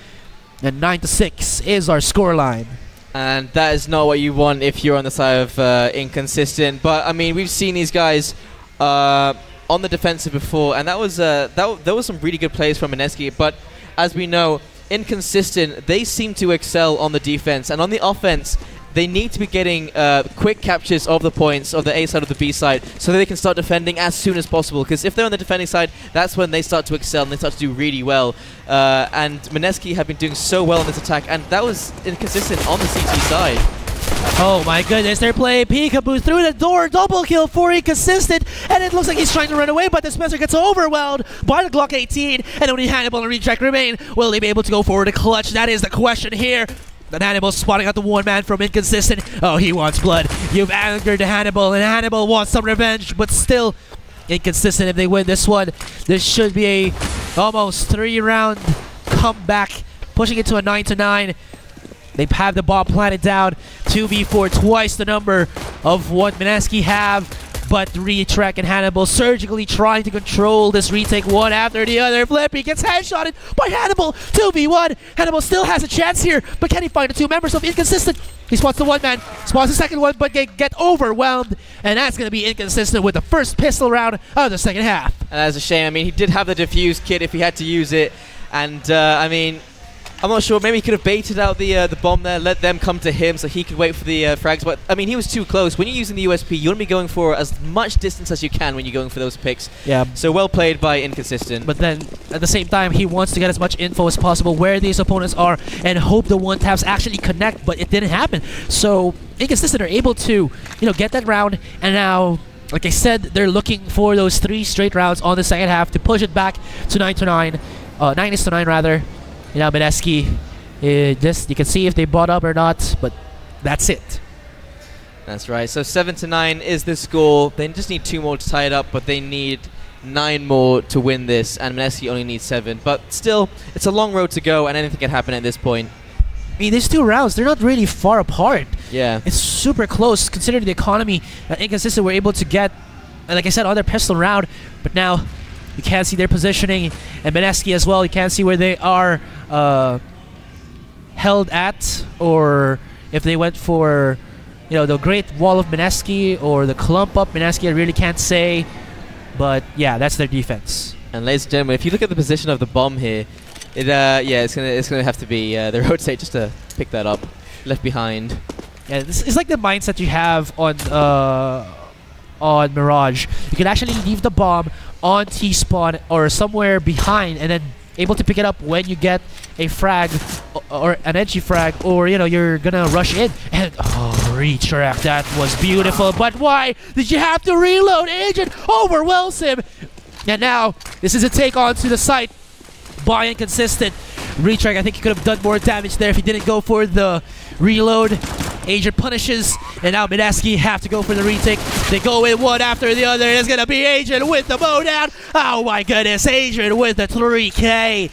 [SPEAKER 1] and 9-6 is our scoreline.
[SPEAKER 2] And that is not what you want if you're on the side of Inconsistent. But I mean, we've seen these guys on the defensive before, and that was there was some really good plays from Mineski. But as we know, Inconsistent, they seem to excel on the defense, and on the offense they need to be getting quick captures of the points of the A side of the B side so that they can start defending as soon as possible, because if they're on the defending side, that's when they start to excel and they start to do really well. And Mineski have been doing so well on this attack, and that was Inconsistent on the CT side.
[SPEAKER 1] Oh my goodness, they're playing peekaboo through the door, double kill for Inconsistent, and it looks like he's trying to run away, but the Spencer gets overwhelmed by the Glock 18, and only Hannibal and Retrack remain. Will they be able to go forward to clutch? That is the question here. But Hannibal spotting out the one man from Inconsistent. Oh, he wants blood. You've angered Hannibal, and Hannibal wants some revenge, but still Inconsistent. If they win this one, this should be a almost 3-round comeback, pushing it to a 9-9. They have the bomb planted down. 2v4, twice the number of what Mineski have. But Retrack and Hannibal surgically trying to control this retake one after the other. Flippy gets headshotted by Hannibal. 2v1. Hannibal still has a chance here, but can he find the two members of Inconsistent? He spots the one man, spots the second one, but get overwhelmed. And that's going to be Inconsistent with the first pistol round of the second half.
[SPEAKER 2] And that's a shame. I mean, he did have the defuse kit if he had to use it. And, I mean, I'm not sure. Maybe he could have baited out the bomb there, let them come to him so he could wait for the frags. But, I mean, he was too close. When you're using the USP, you want to be going for as much distance as you can when you're going for those picks. Yeah. So well played by Inconsistent.
[SPEAKER 1] But then, at the same time, he wants to get as much info as possible where these opponents are and hope the one-taps actually connect, but it didn't happen. So, Inconsistent are able to, get that round, and now, like I said, they're looking for those 3 straight rounds on the second half to push it back to 9-9. 9-9 rather. Mineski, just you can see if they bought up or not, but that's it.
[SPEAKER 2] That's right. So 7-9 is the score. They just need 2 more to tie it up, but they need 9 more to win this, and Mineski only needs 7. But still, it's a long road to go, and anything can happen at this point.
[SPEAKER 1] I mean, these 2 rounds, they're not really far apart.
[SPEAKER 2] Yeah.
[SPEAKER 1] It's super close, considering the economy that Inconsistent were able to get, like I said, on their pistol round, but now you can't see their positioning, and Mineski as well, you can't see where they are held at, or if they went for, the Great Wall of Mineski or the clump up Mineski, I really can't say, but yeah, that's their defense.
[SPEAKER 2] And ladies and gentlemen, if you look at the position of the bomb here, it's gonna have to be the rotate just to pick that up, left behind.
[SPEAKER 1] Yeah, this is like the mindset you have on Mirage. You can actually leave the bomb on T-spawn or somewhere behind, and then able to pick it up when you get a frag or an edgy frag, or you're gonna rush in. And Retrack, that was beautiful. But why did you have to reload? Agent overwhelms him, and now this is a take on to the site by Inconsistent. Retrack, I think he could have done more damage there if he didn't go for the reload. Agent punishes, and now Mineski have to go for the retake. They go in one after the other, and it's gonna be Agent with the bow down. Oh my goodness, Agent with the 3K.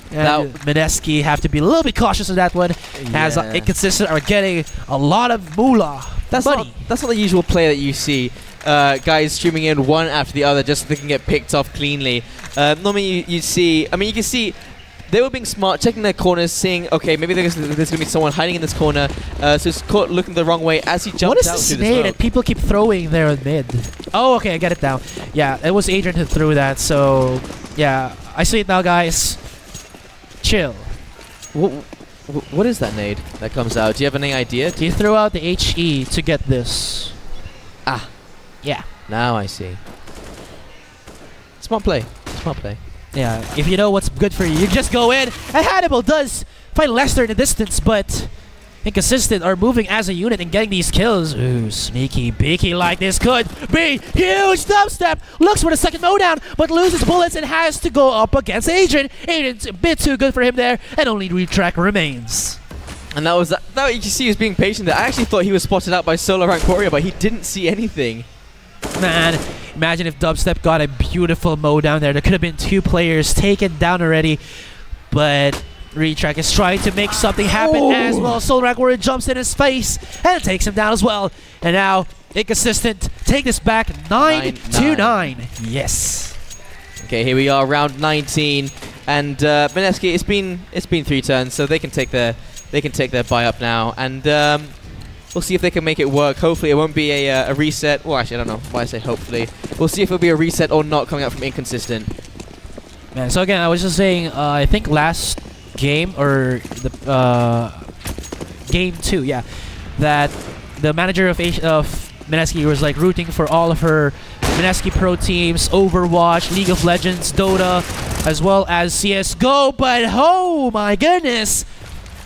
[SPEAKER 1] And Mineski have to be a little bit cautious of that one, as Inconsistent are getting a lot of moolah.
[SPEAKER 2] That's not the usual play that you see. Guys streaming in one after the other just so they can get picked off cleanly. Normally you see, I mean, you can see they were being smart, checking their corners, seeing, okay, maybe there's going to be someone hiding in this corner. So it's caught looking the wrong way as he jumped out.
[SPEAKER 1] What is this nade that people keep throwing there in mid? Oh, okay, I get it now. Yeah, it was Adrian who threw that, so yeah, I see it now, guys. Chill.
[SPEAKER 2] What is that nade that comes out? Do you have any idea?
[SPEAKER 1] Do you throw out the HE to get this?
[SPEAKER 2] Ah.
[SPEAKER 1] Yeah.
[SPEAKER 2] Now I see. Smart play. Smart play.
[SPEAKER 1] Yeah, if you know what's good for you, you just go in. And Hannibal does find Lester in the distance, but Inconsistent are moving as a unit and getting these kills. Ooh, sneaky beaky like this could be huge. Dubstep looks for the second mowdown, but loses bullets and has to go up against Adrian. Adrian's a bit too good for him there, and only Retrack remains.
[SPEAKER 2] And that you can see he was being patient there. I actually thought he was spotted out by Solo Rank Warrior, but he didn't see anything.
[SPEAKER 1] Man, imagine if Dubstep got a beautiful mow down there. There could have been 2 players taken down already, but Retrack is trying to make something happen as well. Soul Rank Warrior jumps in his face and takes him down as well. And now Inconsistent take this back 9-9. Yes.
[SPEAKER 2] Okay, here we are, round 19, and Mineski. It's been 3 turns, so they can take their buy up now, and we'll see if they can make it work. Hopefully it won't be a reset. Well, actually, I don't know why I say hopefully. We'll see if it'll be a reset or not coming out from Inconsistent.
[SPEAKER 1] Man, so again, I was just saying, I think last game, or the game 2, yeah, that the manager of Mineski was like rooting for all of her Mineski Pro teams, Overwatch, League of Legends, Dota, as well as CSGO, but oh my goodness,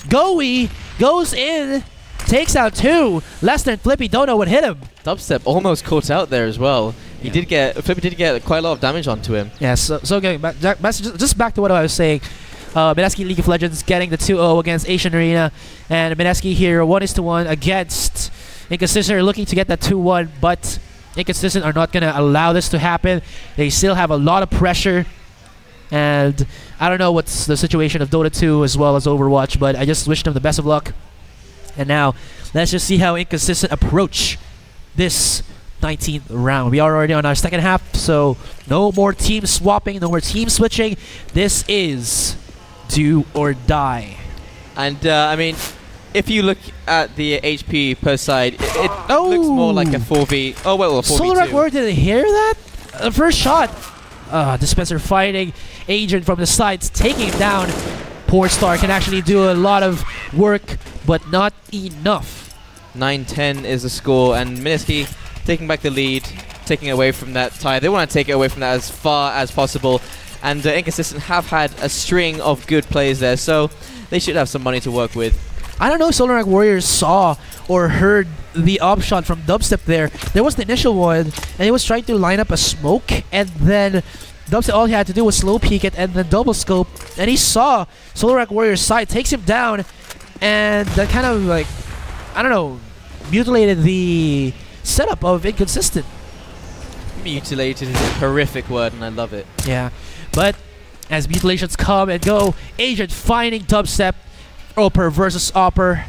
[SPEAKER 1] Goey goes in Takes out 2. Lester and Flippy don't know what hit him.
[SPEAKER 2] Dubstep almost caught out there as well. Flippy did get quite a lot of damage onto him.
[SPEAKER 1] Yeah, so getting back, just back to what I was saying. Mineski League of Legends getting the 2-0 against Asian Arena, and Mineski here 1-1 against Inconsistent, looking to get that 2-1, but Inconsistent are not going to allow this to happen. They still have a lot of pressure, and I don't know what's the situation of Dota 2 as well as Overwatch, but I just wish them the best of luck. And now, let's just see how Inconsistent approach this 19th round. We are already on our second half, so no more team swapping, no more team switching. This is do or die. And
[SPEAKER 2] I mean, if you look at the HP per side, it looks more like a 4v. Oh well, a 4v2.
[SPEAKER 1] Solar Warrior didn't hear that. The first shot. Dispenser fighting Agent from the sides, taking him down. Pornstar can actually do a lot of work, but not enough.
[SPEAKER 2] 9-10 is the score, and Mineski taking back the lead, taking away from that tie. They want to take it away from that as far as possible. And Inconsistent have had a string of good plays there, so they should have some money to work with.
[SPEAKER 1] I don't know if Solar Warriors saw or heard the up shot from Dubstep there. There was the initial one, and he was trying to line up a smoke, and then Dubstep, all he had to do was slow peek it and then double scope, and he saw Solar Warriors side, takes him down, and that kind of like, I don't know, mutilated the setup of Inconsistent.
[SPEAKER 2] Mutilated is a horrific word, and I love it.
[SPEAKER 1] Yeah, but as mutilations come and go, Agent finding Dubstep, Oper versus Opper,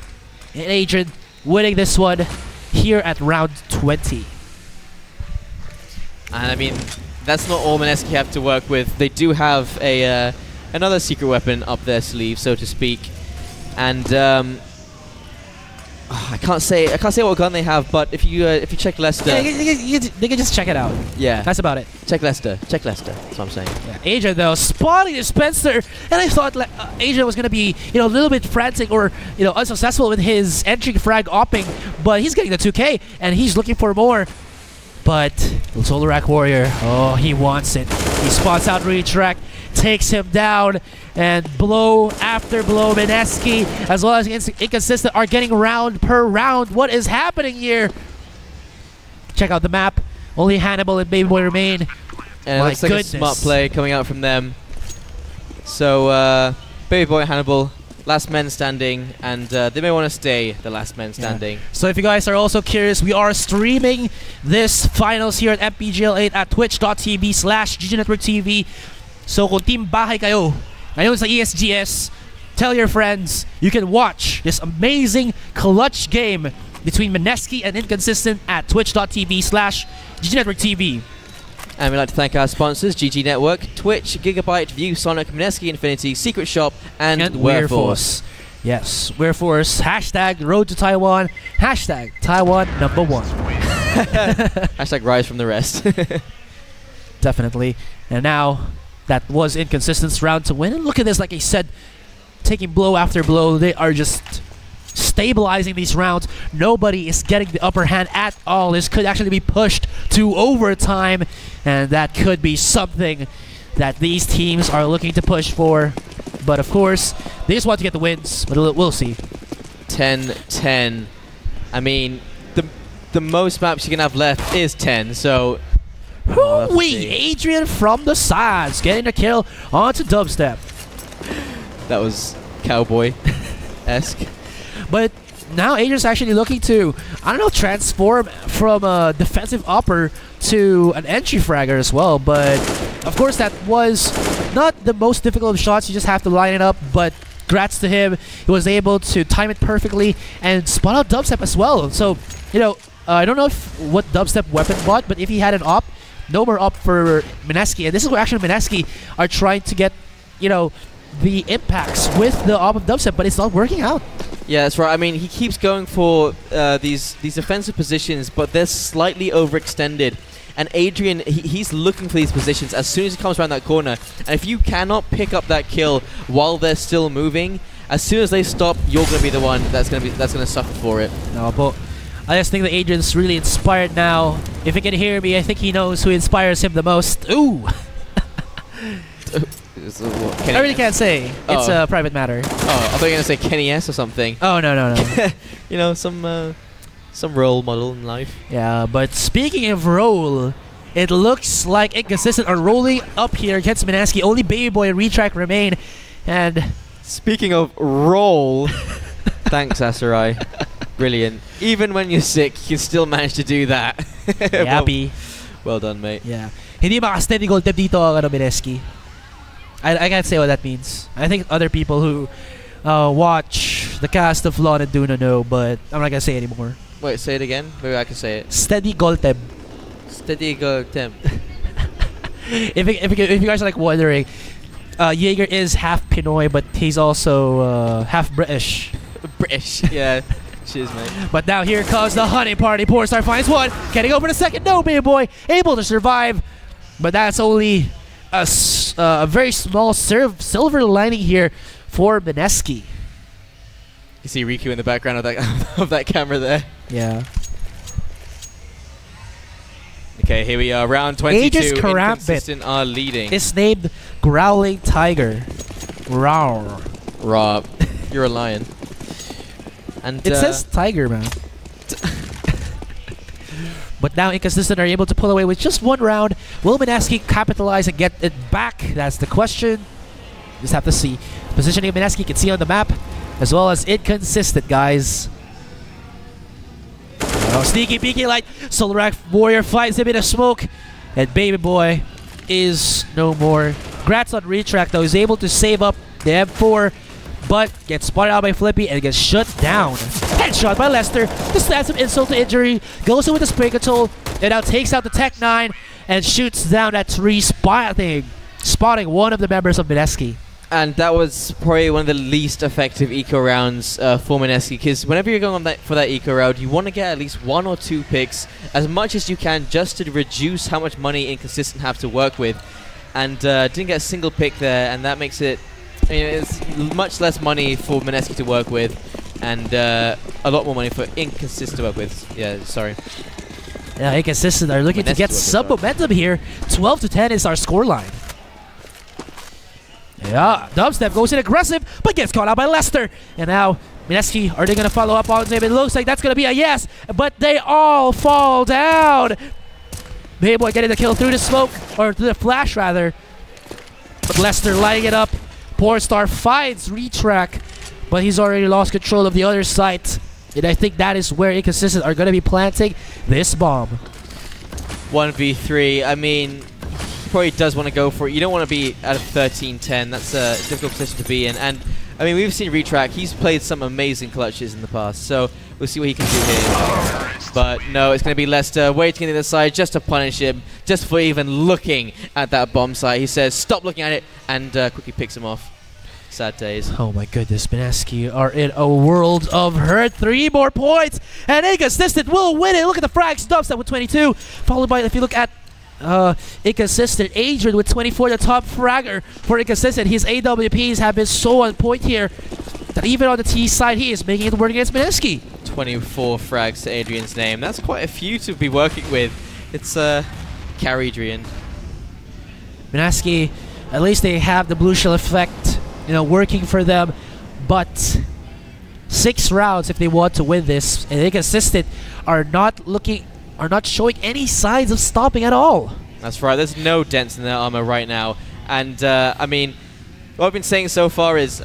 [SPEAKER 1] and Agent winning this one here at round 20.
[SPEAKER 2] And I mean, that's not all Mineski have to work with. They do have a another secret weapon up their sleeve, so to speak. And I can't say what gun they have, but if you check Leicester,
[SPEAKER 1] yeah, they can just check it out.
[SPEAKER 2] Yeah,
[SPEAKER 1] that's about it.
[SPEAKER 2] Check Leicester. Check Leicester. That's what I'm saying.
[SPEAKER 1] Yeah. Agent though spotting Dispenser, and I thought Agent was gonna be a little bit frantic or unsuccessful with his entry frag opping, but he's getting the 2K and he's looking for more. But Solar Warrior, oh, he wants it. He spots out Retract, takes him down, and blow after blow, Mineski as well as Inconsistent are getting round per round. What is happening here? Check out the map. Only Hannibal and Baby Boy remain.
[SPEAKER 2] And it looks like a smart play coming out from them. So Baby Boy and Hannibal, last men standing, and they may want to stay the last men standing.
[SPEAKER 1] Yeah. So if you guys are also curious, we are streaming this finals here at MPGL8 at twitch.tv/GGNetworkTV. So kung team bahay kayo ngayon sa ESGS, tell your friends you can watch this amazing clutch game between Mineski and Inconsistent at twitch.tv/GGNetworkTV.
[SPEAKER 2] And we'd like to thank our sponsors, GG Network, Twitch, Gigabyte, View, Sonic, Mineski Infinity, Secret Shop, and Wearforce.
[SPEAKER 1] Yes, Wearforce, hashtag Road to Taiwan, hashtag Taiwan #1.
[SPEAKER 2] Hashtag Rise from the rest.
[SPEAKER 1] Definitely. And now, that was Inconsistent's round to win. And look at this, like I said, taking blow after blow. They are just stabilizing these rounds. Nobody is getting the upper hand at all. This could actually be pushed to overtime, and that could be something that these teams are looking to push for. But of course, they just want to get the wins, but we'll see.
[SPEAKER 2] 10-10. I mean, the most maps you can have left is 10, so...
[SPEAKER 1] Adrian from the sides, getting a kill onto Dubstep.
[SPEAKER 2] That was cowboy-esque.
[SPEAKER 1] But now Adrian's actually looking to, I don't know, transform from a defensive upper to an entry fragger as well. But of course, that was not the most difficult of shots. You just have to line it up. But congrats to him. He was able to time it perfectly and spot out Dubstep as well. So, I don't know what Dubstep weapon bought, but if he had an op, no more op for Mineski. And this is where actually Mineski are trying to get, the impacts with the op of Dubstep, but it's not working out.
[SPEAKER 2] Yeah, that's right. I mean, he keeps going for these offensive positions, but they're slightly overextended. And Adrian, he's looking for these positions as soon as he comes around that corner. And if you cannot pick up that kill while they're still moving, as soon as they stop, you're going to be the one that's going to suffer for it.
[SPEAKER 1] No, but I just think that Adrian's really inspired now. If he can hear me, I think he knows who inspires him the most. Ooh! I really can't say. It's a private matter.
[SPEAKER 2] Oh, I thought you were gonna say Kenny S or something.
[SPEAKER 1] Oh no.
[SPEAKER 2] You know, some role model in life.
[SPEAKER 1] Yeah, but speaking of role, it looks like Inconsistent are rolling up here against Mineski. Only Baby Boy and Retrack remain. And
[SPEAKER 2] speaking of roll, thanks Asurai. Brilliant. Even when you're sick, you still manage to do that.
[SPEAKER 1] Yappy.
[SPEAKER 2] Well done, mate.
[SPEAKER 1] Yeah. Hindi maka-steady goal tip dito ang Mineski. I can't say what that means. I think other people who watch the cast of Lawn and Duna know, but I'm not gonna say it anymore.
[SPEAKER 2] Wait, say it again. Maybe I can say it.
[SPEAKER 1] Steady goal tip.
[SPEAKER 2] Steady goal tip.
[SPEAKER 1] if you guys are like wondering, Jaeger is half Pinoy, but he's also half British.
[SPEAKER 2] British, yeah. Cheers, mate.
[SPEAKER 1] But now here comes the honey party. Pornstar finds one. Getting over the second. No, Baby Boy able to survive, but that's only a very small silver lining here for Mineski.
[SPEAKER 2] You see Riku in the background of that of that camera there.
[SPEAKER 1] Yeah.
[SPEAKER 2] Okay, here we are, round 22.
[SPEAKER 1] Aegis
[SPEAKER 2] Inconsistent are leading.
[SPEAKER 1] It's named Growling Tiger. Rawr.
[SPEAKER 2] Rob, you're a lion. And
[SPEAKER 1] it says tiger, man. But now Inconsistent are able to pull away with just one round. Will Mineski capitalize and get it back? That's the question. Just have to see. Positioning of Mineski, you can see on the map, as well as Inconsistent, guys. Oh, sneaky peeky light. Solar Warrior finds him in a smoke. And Baby Boy is no more. Grats on Retrack, though. He's able to save up the M4, but gets spotted out by Flippy and gets shut down. Headshot by Lester. Just adds some insult to injury. Goes in with the spray control. And now takes out the Tech 9 and shoots down that tree, spotting one of the members of Mineski.
[SPEAKER 2] And that was probably one of the least effective eco rounds for Mineski, because whenever you're going on for that eco round, you want to get at least 1 or 2 picks, as much as you can, just to reduce how much money Inconsistent have to work with. And didn't get a single pick there, and that makes it, it's much less money for Mineski to work with, and a lot more money for Inconsistent to work with. Yeah, sorry.
[SPEAKER 1] Yeah, Inconsistent are looking to get some momentum here. 12-10 is our scoreline. Yeah, Dubstep goes in aggressive, but gets caught out by Lester. And now, Mineski, are they going to follow up on him? It looks like that's going to be a yes, but they all fall down. Baby Boy getting the kill through the smoke, or through the flash, rather. But Lester lighting it up. Pornstar finds Retrack, but he's already lost control of the other site. And I think that is where Inconsistent are going to be planting this bomb.
[SPEAKER 2] 1v3, I mean, probably does want to go for it. You don't want to be at a 13-10. That's a difficult position to be in. And I mean, we've seen Retrack. He's played some amazing clutches in the past, so we'll see what he can do here. But no, it's going to be Lester waiting on the other side just to punish him, just for even looking at that bomb site. He says, "Stop looking at it," and quickly picks him off. Sad days.
[SPEAKER 1] Oh my goodness, Mineski are in a world of hurt. 3 more points, and Inconsistent will win it. Look at the frags. Dubstep with 22, followed by, if you look at Inconsistent, Adrian with 24, the top fragger for Inconsistent. His AWPs have been so on point here that even on the T side, he is making it work against Mineski.
[SPEAKER 2] 24 frags to Adrian's name. That's quite a few to be working with. It's carry Adrian.
[SPEAKER 1] Mineski, at least they have the blue shell effect, you know, working for them. But 6 rounds if they want to win this, and Inconsistent are not showing any signs of stopping at all.
[SPEAKER 2] That's right. There's no dents in their armor right now. And I mean, what we've been saying so far is,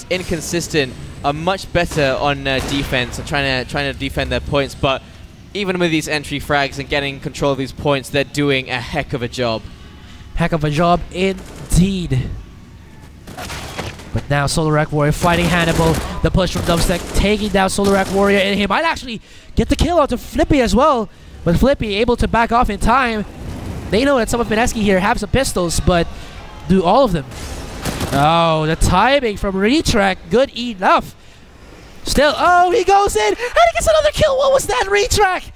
[SPEAKER 2] Inconsistent are much better on defense and trying to defend their points. But even with these entry frags and getting control of these points, they're doing a heck of a job.
[SPEAKER 1] Heck of a job indeed. But now Solar Warrior fighting Hannibal. The push from Dubstep taking down Solar Warrior, and he might actually get the kill onto Flippy as well. But Flippy able to back off in time. They know that some of Mineski here have some pistols, but do all of them? Oh, the timing from Retrack, good enough. Still, oh, he goes in, and he gets another kill. What was that, Retrack?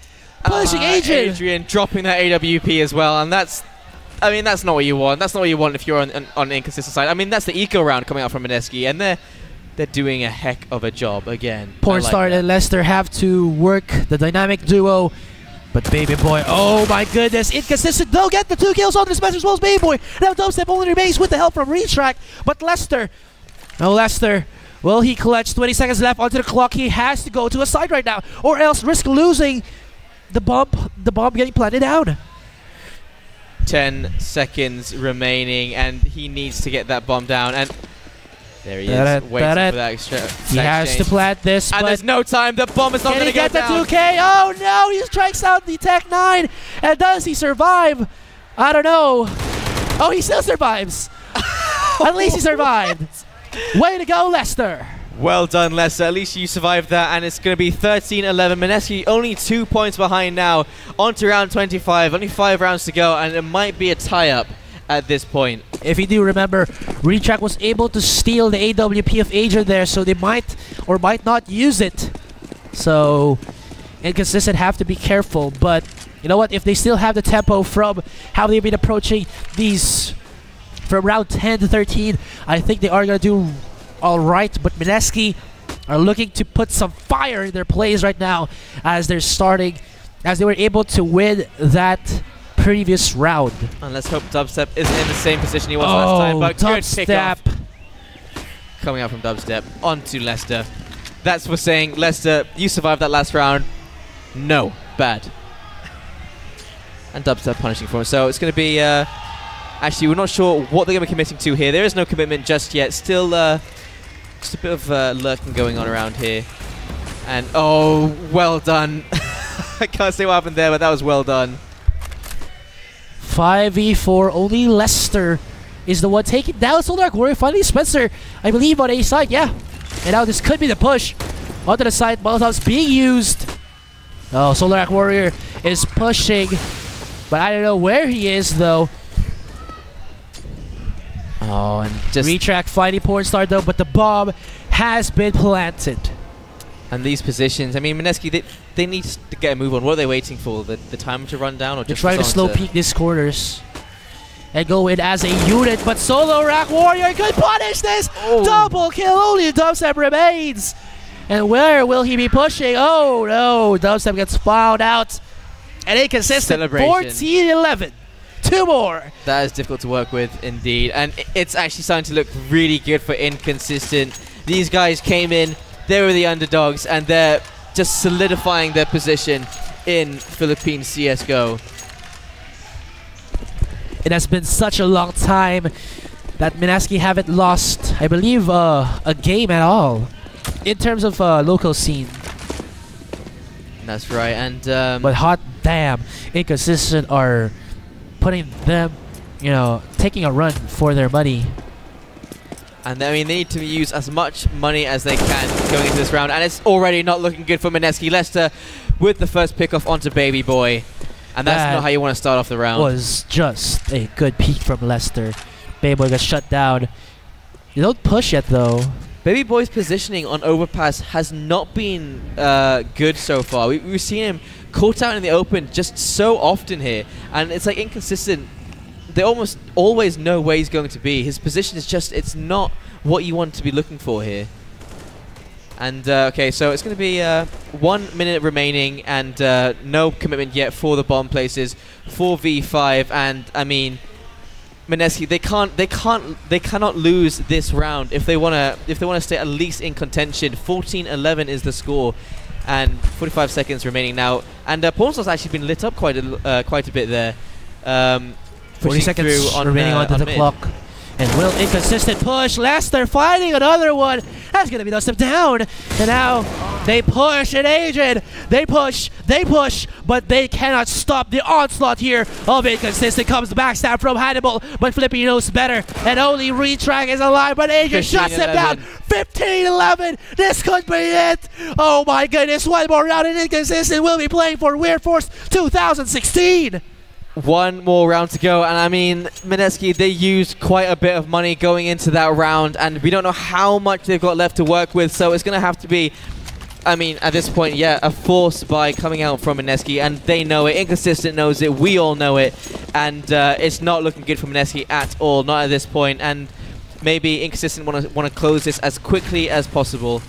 [SPEAKER 1] Pushing Adrian.
[SPEAKER 2] Adrian dropping that AWP as well, and that's, I mean, that's not what you want. That's not what you want if you're on the Inconsistent side. I mean, that's the eco round coming out from Mineski, and they're doing a heck of a job again.
[SPEAKER 1] Pornstar and Lester have to work the dynamic duo. But Baby Boy, oh my goodness, inconsistent. They'll get the 2 kills on this match as well as Baby Boy. Now Dubstep only remains with the help from Retrack. But Lester, oh Lester, will he clutch? 20 seconds left onto the clock. He has to go to a side right now, or else risk losing the bomb getting planted down.
[SPEAKER 2] 10 seconds remaining, and he needs to get that bomb down. And there he is, waiting for that extra.
[SPEAKER 1] He has to plant this,
[SPEAKER 2] and
[SPEAKER 1] but
[SPEAKER 2] there's no time. The bomb is not going to
[SPEAKER 1] get
[SPEAKER 2] down.
[SPEAKER 1] the 2K. Oh no, he strikes out the Tech 9. And does he survive? I don't know. Oh, he still survives. At least he survived. Way to go, Lester.
[SPEAKER 2] Well done, Lester. At least you survived that, and it's going to be 13-11. Mineski only 2 points behind now. On to round 25. Only 5 rounds to go, and it might be a tie-up at this point.
[SPEAKER 1] If you do remember, Retrack was able to steal the AWP of Adrian there, so they might or might not use it. So, Inconsistent have to be careful, but you know what? If they still have the tempo from how they've been approaching these from round 10 to 13, I think they are going to do alright, but Mineski are looking to put some fire in their plays right now as they're starting, as they were able to win that previous round.
[SPEAKER 2] And let's hope Dubstep isn't in the same position he was last time, but good
[SPEAKER 1] Dubstep
[SPEAKER 2] pickoff coming out from Dubstep onto Lester. That's for saying, Lester, you survived that last round. No, bad. And Dubstep punishing for him. So it's going to be, actually, we're not sure what they're going to be committing to here. There is no commitment just yet. Still, just a bit of lurking going on around here. And, oh, well done. I can't say what happened there, but that was well done.
[SPEAKER 1] 5v4, only Lester is the one taking down Soul Dark Warrior. Finally, Spencer, I believe, on A side, yeah. And now this could be the push. Onto the side, Molotov's being used. Oh, Soul Dark Warrior is pushing, but I don't know where he is, though. Oh, and just Retrack finding porn star, though, but the bomb has been planted.
[SPEAKER 2] And these positions, I mean, Mineski, they need to get a move on. What are they waiting for? The time to run down? Or
[SPEAKER 1] they're
[SPEAKER 2] just
[SPEAKER 1] trying to slow peek these corners and go in as a unit, but Solo Rack Warrior could punish this! Oh. Double kill, only Dubstep remains! And where will he be pushing? Oh no, Dubstep gets fouled out. And Inconsistent, 14-11. 2 more.
[SPEAKER 2] That is difficult to work with indeed. And it's actually starting to look really good for Inconsistent. These guys came in, they were the underdogs, and they're just solidifying their position in Philippine CSGO.
[SPEAKER 1] It has been such a long time that Mineski haven't lost, I believe, a game at all in terms of local scene.
[SPEAKER 2] That's right, and
[SPEAKER 1] but hot damn, Inconsistent are putting them, you know, taking a run for their money.
[SPEAKER 2] And I mean, they need to use as much money as they can going into this round, and it's already not looking good for Mineski. Lester with the first pickoff onto Baby Boy. And that's not how you want to start off the round.
[SPEAKER 1] Was just a good peek from Lester. Baby Boy got shut down. You don't push yet, though.
[SPEAKER 2] Baby Boy's positioning on Overpass has not been good so far. We've seen him caught out in the open just so often here. And it's like Inconsistent. They almost always know where he's going to be. His position is just, it's not what you want to be looking for here. And, okay, so it's going to be 1 minute remaining and no commitment yet for the bomb places. 4v5, and, I mean, Mineski, they cannot lose this round if they want to stay at least in contention. 14-11 is the score, and 45 seconds remaining now. And Pornstar's actually been lit up quite a bit there.
[SPEAKER 1] 40 seconds remaining on the clock. And will Inconsistent push? Lester finding another one. That's going to be the step down. And now they push, and Adrian, they push, but they cannot stop the onslaught here of Inconsistent. Comes the backstab from Hannibal, but Flippy knows better. And only Retrack is alive, but Adrian shuts him down. 15-11. This could be it. Oh my goodness. One more round, and Inconsistent will be playing for Weird Force 2016.
[SPEAKER 2] One more round to go, and I mean, Mineski, they used quite a bit of money going into that round, and we don't know how much they've got left to work with, so it's going to have to be, I mean, at this point, yeah, a force buy coming out from Mineski, and they know it. Inconsistent knows it. We all know it, and it's not looking good for Mineski at all, not at this point, and maybe Inconsistent want to close this as quickly as possible.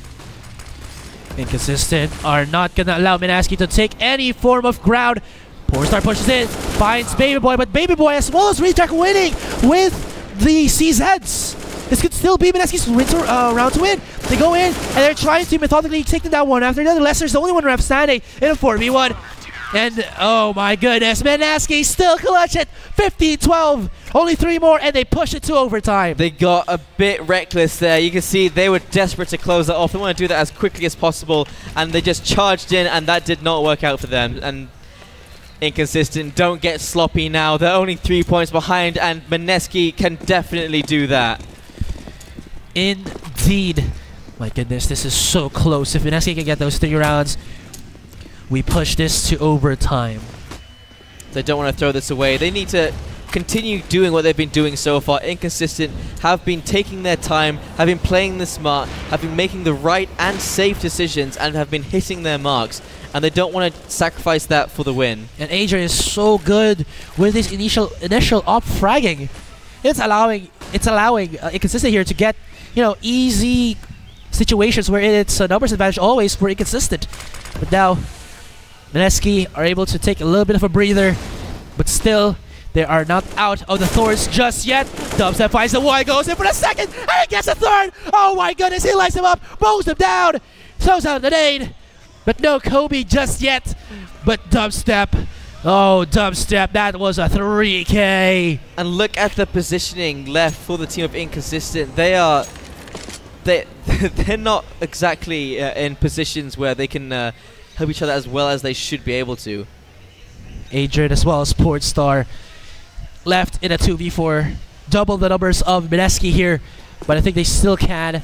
[SPEAKER 1] Inconsistent are not gonna allow Mineski to take any form of ground. Pornstar pushes in, finds Baby Boy, but Baby Boy as well as Retrack winning with the CZs. This could still be Mineski's round to win. They go in and they're trying to methodically take them down one after another. Lester's the only one left standing in a 4v1. And oh my goodness, Mineski still clutch it. 15-12. Only 3 more and they push it to overtime.
[SPEAKER 2] They got a bit reckless there. You can see they were desperate to close that off. They want to do that as quickly as possible, and they just charged in, and that did not work out for them. And Inconsistent don't get sloppy now. They're only 3 points behind, and Mineski can definitely do that.
[SPEAKER 1] Indeed. My goodness, this is so close. If Mineski can get those 3 rounds, we push this to overtime.
[SPEAKER 2] They don't want to throw this away. They need to continue doing what they've been doing so far. Inconsistent have been taking their time, have been playing this smart, have been making the right and safe decisions, and have been hitting their marks. And they don't want to sacrifice that for the win.
[SPEAKER 1] And Adrian is so good with his initial op fragging. It's allowing Inconsistent here to get, you know, easy situations where it's a numbers advantage always for Inconsistent. But now Mineski are able to take a little bit of a breather, but still they are not out of the thorns just yet. Dubstep finds the one, goes in for the second, and he gets a third. Oh my goodness, he lights him up, mows him down, throws out the nade. But no Kobe just yet. But Dubstep, oh Dubstep, that was a 3K.
[SPEAKER 2] And look at the positioning left for the team of Inconsistent. They're not exactly in positions where they can help each other as well as they should be able to.
[SPEAKER 1] Adrian as well as Portstar left in a 2v4. Double the numbers of Mineski here, but I think they still can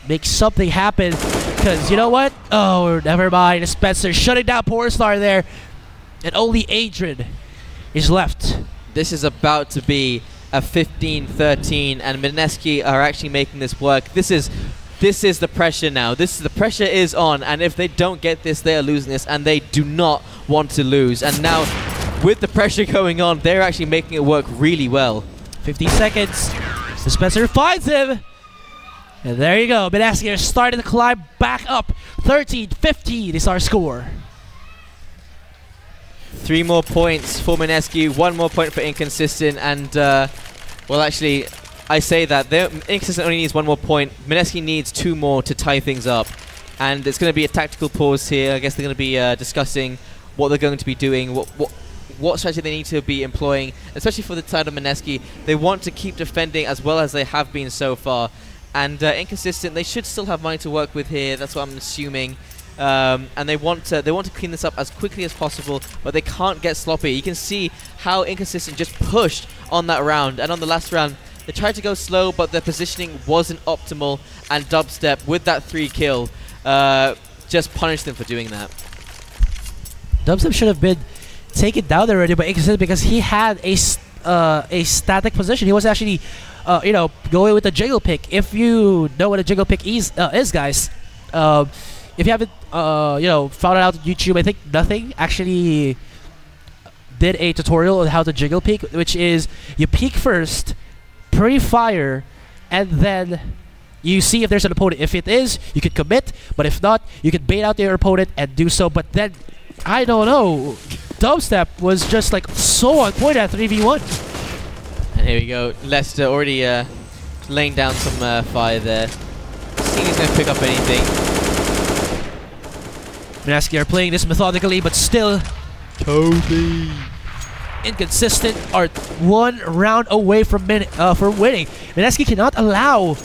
[SPEAKER 1] make something happen, because you know what? Oh, never mind. Spencer shutting down Portstar there, and only Adrian is left.
[SPEAKER 2] This is about to be a 15-13, and Mineski are actually making this work. This is the pressure now. The pressure is on, and if they don't get this, they are losing this, and they do not want to lose. And now, with the pressure going on, they're actually making it work really well.
[SPEAKER 1] 15 seconds. Spencer finds him. And there you go. Mineski are starting to climb back up. 13-15 is our score.
[SPEAKER 2] 3 more points for Mineski, 1 more point for Inconsistent, and well, actually, I say that Inconsistent only needs 1 more point. Mineski needs 2 more to tie things up, and it's going to be a tactical pause here. I guess they're going to be discussing what they're going to be doing, what strategy they need to be employing, especially for the side of Mineski. They want to keep defending as well as they have been so far, and Inconsistent, they should still have money to work with here. That's what I'm assuming. And they want to clean this up as quickly as possible, but they can't get sloppy. You can see how Inconsistent just pushed on that round, and on the last round they tried to go slow, but their positioning wasn't optimal, and Dubstep with that 3 kill just punished them for doing that.
[SPEAKER 1] Dubstep should have been taken down there already by Inconsistent, because he had a static position. He was actually you know, going with the jiggle pick. If you know what a jiggle pick is guys, if you haven't, you know, found it out on YouTube, I think Nothing actually did a tutorial on how to jiggle peek, which is you peek first, pre-fire, and then you see if there's an opponent. If it is, you could commit, but if not, you could bait out your opponent and do so. But then, I don't know, Dubstep was just like so on point at 3v1.
[SPEAKER 2] And here we go, Lester already laying down some fire there. Seeing he's going to pick up anything.
[SPEAKER 1] Mineski are playing this methodically, but still Toby. Inconsistent are 1 round away from winning. Mineski cannot allow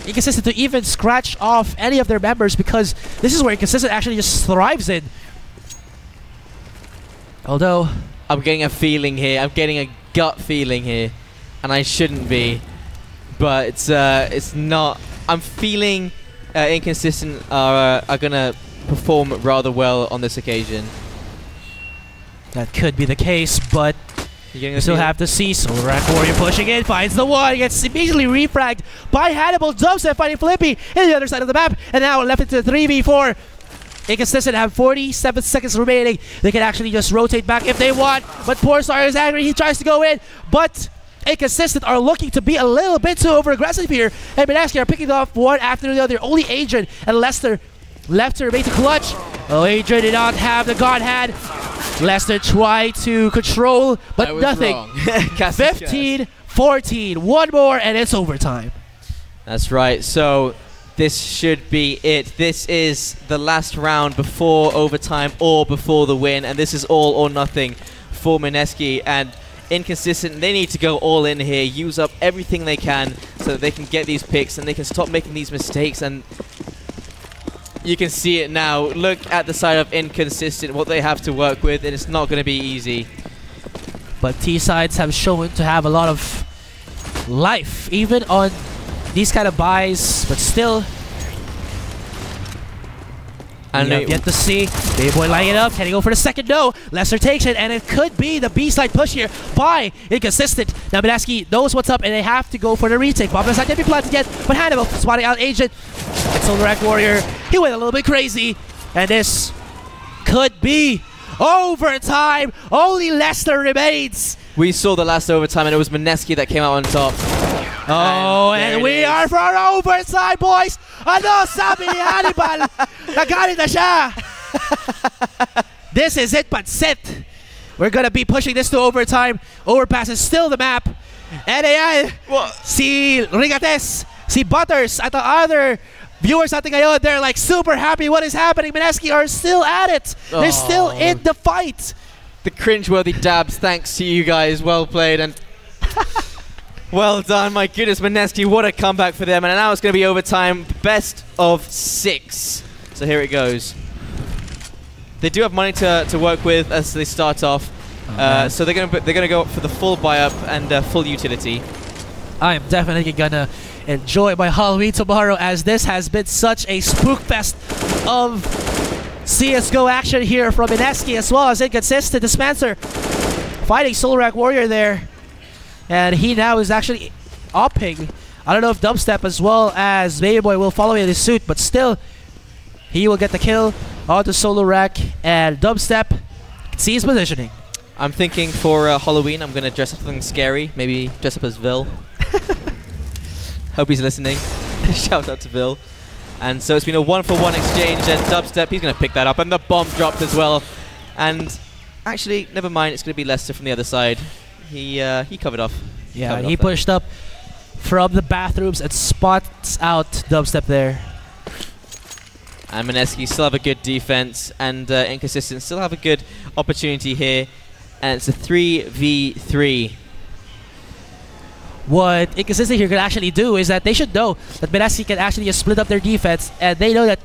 [SPEAKER 1] Inconsistent to even scratch off any of their members, because this is where Inconsistent actually just thrives in. Although
[SPEAKER 2] I'm getting a feeling here. I'm getting a gut feeling here, and I shouldn't be, but it's not. I'm feeling Inconsistent are gonna perform rather well on this occasion.
[SPEAKER 1] That could be the case, but you still have to see. So Rack Warrior pushing in, finds the one, gets immediately refragged by Hannibal. Dubstep fighting Flippy in the other side of the map, and now left into 3v4. Inconsistent have 47 seconds remaining. They can actually just rotate back if they want, but Portstar is angry. He tries to go in, but Inconsistent are looking to be a little bit too over aggressive here, and Mineski are picking off one after the other. Only Adrian and Lester Left to remain to clutch. Oh, Adrian did not have the Godhead. Leicester tried to control, but nothing. 15-14. One more, and it's overtime.
[SPEAKER 2] That's right. So this should be it. This is the last round before overtime or before the win, and this is all or nothing for Mineski. And 1nconsistent, they need to go all in here, use up everything they can so that they can get these picks and they can stop making these mistakes. And you can see it now. Look at the side of 1nconsistent, what they have to work with, and it's not going to be easy.
[SPEAKER 1] But T-sides have shown to have a lot of life, even on these kind of buys, but still. And we have yet to see Baby Boy lining it up. Can he go for the second? No. Leicester takes it, and it could be the B-side push here by 1nconsistent. Now Mineski knows what's up, and they have to go for the retake. Bob side can be planted yet, but Hannibal spotting out Agent. It's Solar Warrior. He went a little bit crazy, and this could be overtime. Only Leicester remains.
[SPEAKER 2] We saw the last overtime, and it was Mineski that came out on top.
[SPEAKER 1] Oh, and we are for overtime, boys! Ano sabi ni Hannibal? Nagalit na siya! This is it, but set. We're gonna be pushing this to overtime. Overpass is still the map. And ayan, si Rigates, si Butters, at the other viewers natin ngayon, they're like super happy. What is happening? Mineski are still at it. They're still in the fight.
[SPEAKER 2] The cringeworthy dabs, thanks to you guys. Well played. And well done, my goodness, Mineski, what a comeback for them. And now it's going to be overtime, best of 6. So here it goes. They do have money to work with as they start off. So they're gonna go for the full buy-up and full utility.
[SPEAKER 1] I am definitely gonna enjoy my Halloween tomorrow, as this has been such a spook fest of CSGO action here from Mineski, as well as 1nconsistent dispenser fighting Solar Warrior there. And he now is actually upping. I don't know if Dubstep as well as Baby Boy will follow in his suit, but still, he will get the kill onto Solo Rack, and Dubstep see his positioning.
[SPEAKER 2] I'm thinking for Halloween, I'm going to dress up something scary. Maybe dress up as Vil. Hope he's listening. Shout out to Vil. And so it's been a 1-for-1 exchange, and Dubstep, he's going to pick that up. And the bomb dropped as well. And actually, never mind, it's going to be Leicester from the other side. He covered off.
[SPEAKER 1] Yeah, he pushed up from the bathrooms and spots out Dubstep there.
[SPEAKER 2] And Mineski still have a good defense, and 1nconsistent still have a good opportunity here. And it's a 3v3. What
[SPEAKER 1] 1nconsistent here could actually do is that they should know that Mineski can actually just split up their defense, and they know that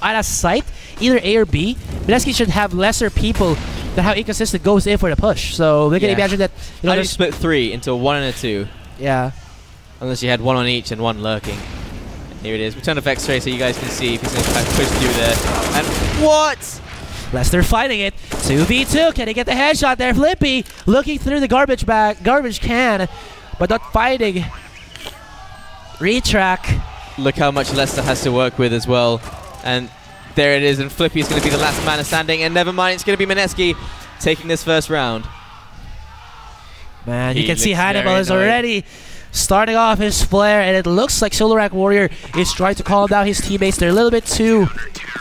[SPEAKER 1] out of sight, either A or B, Mineski should have lesser people than how 1nconsistent goes in for the push. So they can imagine that.
[SPEAKER 2] You know, how do you split 3 into a 1 and a 2?
[SPEAKER 1] Yeah.
[SPEAKER 2] Unless you had 1 on each and 1 lurking. Here it is. We turn off X-ray so you guys can see if he's going to try to push through there. And what?
[SPEAKER 1] Leicester fighting it. 2v2. Can he get the headshot there? Flippy looking through the garbage can, but not fighting. Retrack.
[SPEAKER 2] Look how much Leicester has to work with as well. And there it is. And Flippy is going to be the last man standing. And never mind, it's going to be Mineski taking this first round.
[SPEAKER 1] Man, you can see Hannibal is already starting off his flare, and it looks like Solar Warrior is trying to calm down his teammates. They're a little bit too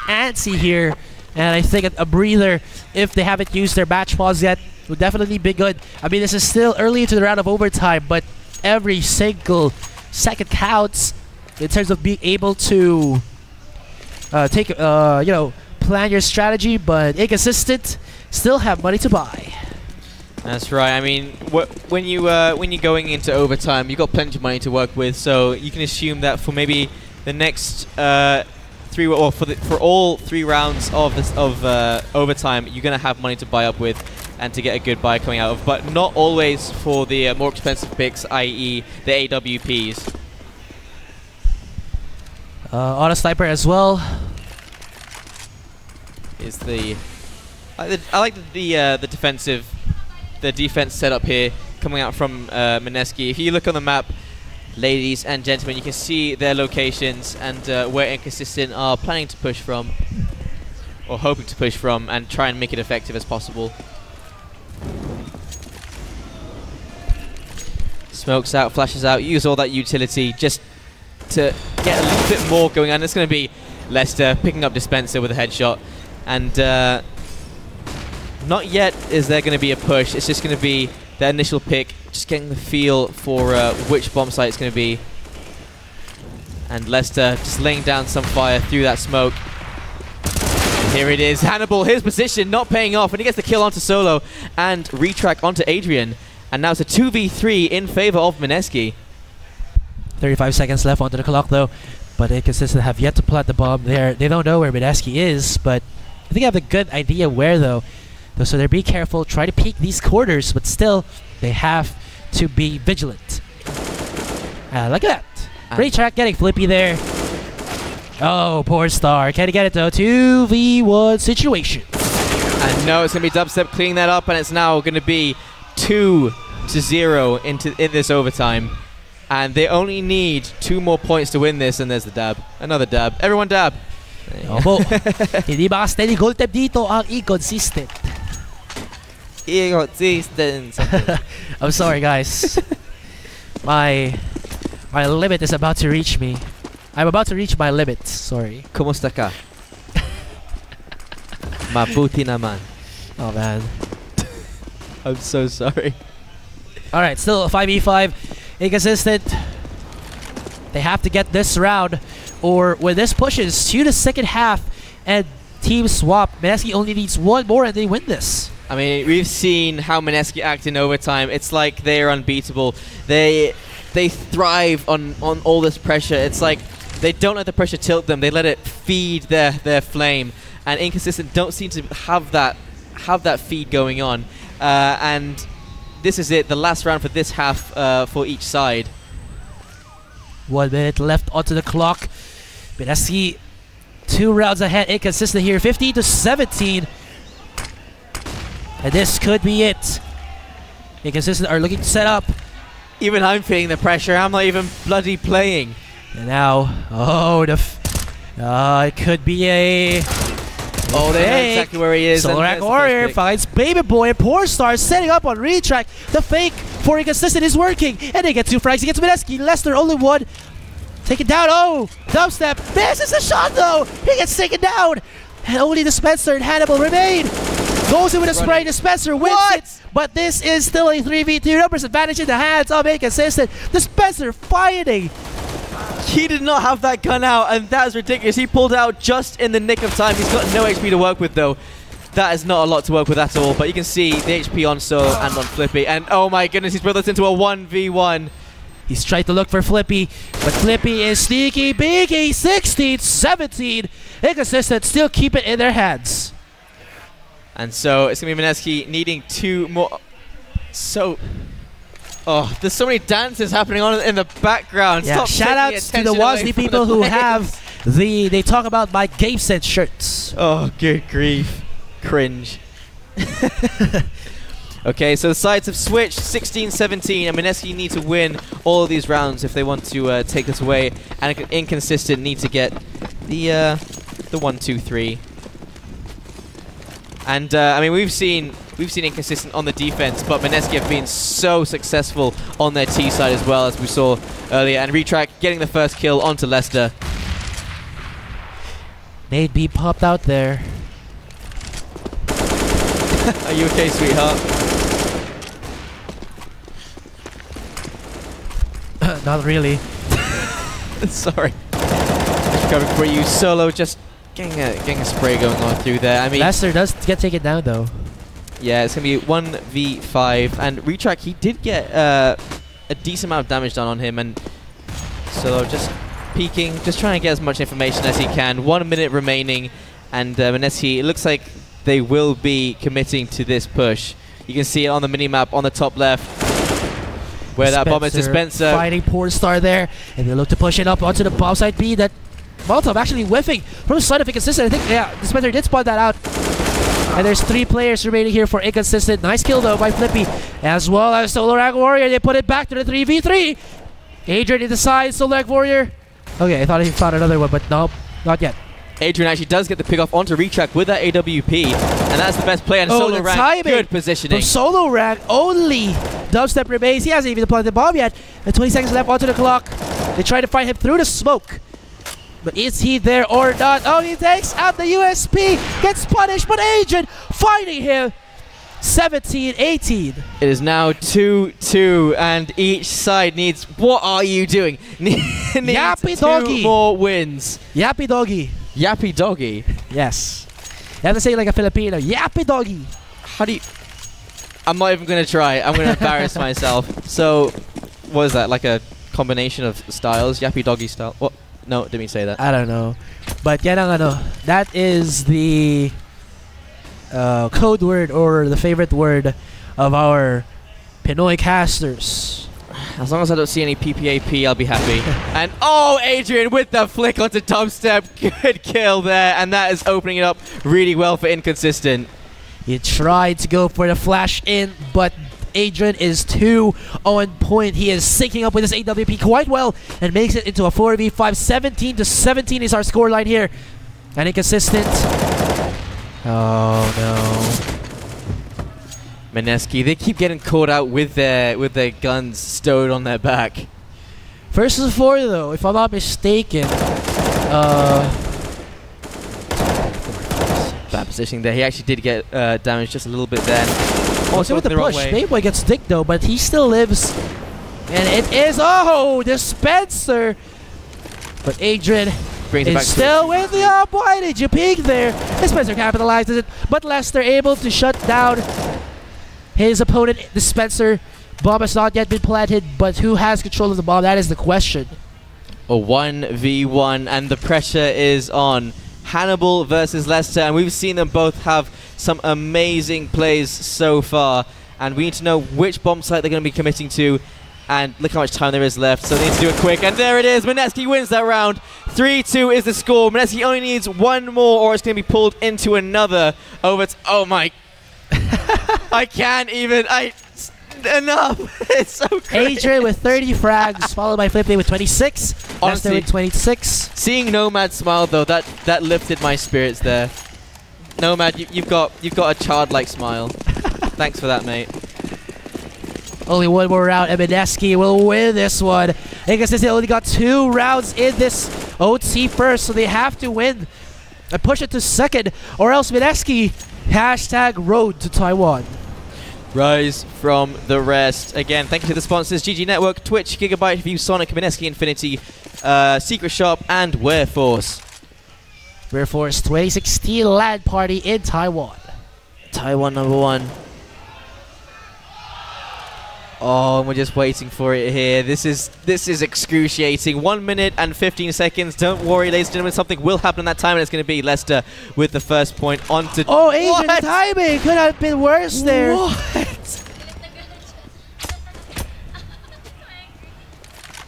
[SPEAKER 1] antsy here, and I think a breather, if they haven't used their match pause yet, would definitely be good. I mean, this is still early into the round of overtime, but every single second counts in terms of being able to plan your strategy. But 1nconsistent still have money to buy.
[SPEAKER 2] That's right. I mean, when you're going into overtime, you've got plenty of money to work with, so you can assume that for maybe the next for all 3 rounds of overtime, you're gonna have money to buy up with and to get a good buy coming out of, but not always for the more expensive picks, i.e. the AWPs.
[SPEAKER 1] On a sniper as well.
[SPEAKER 2] Is I like the defensive. The defense setup here coming out from Mineski. If you look on the map, ladies and gentlemen, you can see their locations and where 1nconsistent are planning to push from, or hoping to push from, and try and make it effective as possible. Smokes out, flashes out, use all that utility just to get a little bit more going on. It's going to be Lester picking up Dispenser with a headshot. And not yet is there going to be a push. It's just going to be the initial pick, just getting the feel for which bomb site it's going to be. And Lester just laying down some fire through that smoke. And here it is. Hannibal, his position not paying off, and he gets the kill onto Solo and retrack onto Adrian. And now it's a 2v3 in favor of Mineski.
[SPEAKER 1] 35 seconds left onto the clock though, but Inconsistent have yet to plant the bomb there. They don't know where Mineski is, but I think they have a good idea where though. So they're be careful, try to peek these quarters, but still they have to be vigilant. Look at that. Retrack getting flippy there. Oh, poor Star. Can he get it though? 2v1 situation.
[SPEAKER 2] And no, it's going to be Dubstep cleaning that up, and it's now going to be 2-0 in this overtime. And they only need 2 more points to win this, and there's the dab. Another dab. Everyone dab.
[SPEAKER 1] Opo. Hindi ba steady goal tap dito ang inconsistent.
[SPEAKER 2] Inconsistent.
[SPEAKER 1] I'm sorry guys. My limit is about to reach me. I'm about to reach my limit. Sorry.
[SPEAKER 2] Kumusta ka? Mabuti naman.
[SPEAKER 1] Oh man.
[SPEAKER 2] I'm so sorry.
[SPEAKER 1] Alright, still a 5v5. Inconsistent. They have to get this round, or when this pushes to the second half and team swap, Mineski only needs 1 more and they win this.
[SPEAKER 2] I mean, we've seen how Mineski act in overtime. It's like they're unbeatable. They thrive on all this pressure. It's like they don't let the pressure tilt them. They let it feed their flame. And Inconsistent don't seem to have that feed going on. And this is it, the last round for this half for each side.
[SPEAKER 1] 1 minute left onto the clock. Mineski 2 rounds ahead. Inconsistent here, 15-17. And this could be it. Inconsistent are looking to set up.
[SPEAKER 2] Even I'm feeling the pressure. I'm not even bloody playing.
[SPEAKER 1] And now, oh, it could be a...
[SPEAKER 2] Oh, they know exactly where he is.
[SPEAKER 1] Solar Warrior finds Baby Boy, and Poor Star setting up on retrack. The fake for Inconsistent is working, and they get 2 frags against Mineski. Lester only 1. Taken down. Oh, Dubstep misses the shot though. He gets taken down, and only Dispenser and Hannibal remain. Goes in with a spray. Dispenser wins it, but this is still a 3v2. Numbers advantage in the hands of Inconsistent. Dispenser fighting.
[SPEAKER 2] He did not have that gun out, and that is ridiculous. He pulled out just in the nick of time. He's got no HP to work with, though. That is not a lot to work with at all, but you can see the HP on Solo and on Flippy. And oh my goodness, he's brought us into a 1v1.
[SPEAKER 1] He's trying to look for Flippy, but Flippy is sneaky biggy. 16-17. Inconsistent still keep it in their hands.
[SPEAKER 2] And so it's going to be Mineski needing 2 more. So... Oh, there's so many dances happening on in the background.
[SPEAKER 1] Yeah, shout outs to the Wosley people who have they talk about my game sense shirts.
[SPEAKER 2] Oh, good grief. Cringe. Okay, so the sides have switched 16-17, and Mineski need to win all of these rounds if they want to take this away, and Inconsistent need to get the 1-2-3. And I mean, we've seen Inconsistent on the defense, but Mineski have been so successful on their T side as well, as we saw earlier. And Retrack getting the first kill onto Lester.
[SPEAKER 1] Nate B popped out there.
[SPEAKER 2] Are you okay, sweetheart?
[SPEAKER 1] Not really.
[SPEAKER 2] Sorry. Just coming for you. Solo just getting a spray going on through there. I mean,
[SPEAKER 1] Lester does get taken down though.
[SPEAKER 2] Yeah, it's going to be 1v5. And Retrack, he did get a decent amount of damage done on him. And Solo just peeking, just trying to get as much information as he can. 1 minute remaining. And Mineski, it looks like they will be committing to this push. You can see it on the minimap on the top left. Where that bomb is. Dispenser
[SPEAKER 1] fighting Poor Star there. And they look to push it up onto the bomb side B. That Molotov actually whiffing from the side of Inconsistent. I think, yeah, Dispenser did spot that out. And there's 3 players remaining here for Inconsistent. Nice kill though by Flippy. As well as Solar Warrior. They put it back to the 3v3. Adrian in the side. Solar Warrior. Okay, I thought he found another one, but no, not yet.
[SPEAKER 2] Adrian actually does get the pick off onto Retrack with that AWP. And that's the best play. And Solo Rank, good positioning.
[SPEAKER 1] From Solo Rank, only Dubstep remains. He hasn't even deployed the bomb yet. And 20 seconds left onto the clock. They try to fight him through the smoke. But is he there or not? Oh, he takes out the USP, gets punished, but Adrian fighting him. 17-18.
[SPEAKER 2] It is now 2-2, and each side needs. What are you doing? needs
[SPEAKER 1] Yappy
[SPEAKER 2] 2
[SPEAKER 1] doggy.
[SPEAKER 2] more wins.
[SPEAKER 1] Yappy doggy.
[SPEAKER 2] Yappy doggy.
[SPEAKER 1] Yes. You have to say it like a Filipino. Yappy doggy.
[SPEAKER 2] How do you? I'm not even gonna try. I'm gonna embarrass myself. So, what is that? Like a combination of styles? Yappy doggy style. What? No, didn't mean to say that.
[SPEAKER 1] I don't know. But yan ang ano. That is the code word or the favorite word of our Pinoy casters.
[SPEAKER 2] As long as I don't see any PPAP, I'll be happy. And oh, Adrian with the flick onto dubstep. Good kill there. And that is opening it up really well for Inconsistent.
[SPEAKER 1] He tried to go for the flash in, but Adrian is too on point. He is syncing up with his AWP quite well and makes it into a 4v5. 17-17 is our scoreline here. And Inconsistent. Oh no.
[SPEAKER 2] Mineski, they keep getting caught out with their guns stowed on their back.
[SPEAKER 1] Versus 4 though, if I'm not mistaken.
[SPEAKER 2] Bad positioning there. He actually did get damaged just a little bit then.
[SPEAKER 1] Also with the push, Mayboy gets dicked though, but he still lives. And it is, oh, Dispenser. But Adrian is still with the up. Why did you peek there? Dispenser capitalizes it, but Lester able to shut down his opponent, Dispenser. Bomb has not yet been planted, but who has control of the bomb? That is the question.
[SPEAKER 2] A 1v1, and the pressure is on. Hannibal versus Lester, and we've seen them both have some amazing plays so far, and we need to know which bomb site they're going to be committing to, and look how much time there is left, so they need to do it quick, and there it is. Mineski wins that round. 3-2 is the score. Mineski only needs one more, or it's going to be pulled into another over. Oh my. I can't even. Enough. It's so crazy.
[SPEAKER 1] Adrian with 30 frags, followed by Flippy with 26. Lester with 26.
[SPEAKER 2] Seeing Nomad smile though, that lifted my spirits there. Nomad, you've got a childlike smile. Thanks for that, mate.
[SPEAKER 1] Only one more round, and Mineski will win this one. Inconsistent only got 2 rounds in this OT first, so they have to win and push it to second, or else Mineski # road to Taiwan.
[SPEAKER 2] Rise from the rest. Again, thank you to the sponsors, GG Network, Twitch, Gigabyte, ViewSonic, Mineski Infinity, Secret Shop, and Wearforce.
[SPEAKER 1] Wearforce 2016 LAN party in Taiwan.
[SPEAKER 2] Taiwan #1. Oh, and we're just waiting for it here. This is excruciating. 1 minute and 15 seconds. Don't worry, ladies and gentlemen, something will happen in that time, and it's going to be Lester with the first point onto.
[SPEAKER 1] Oh, Adrian, timing could have been worse there.
[SPEAKER 2] What?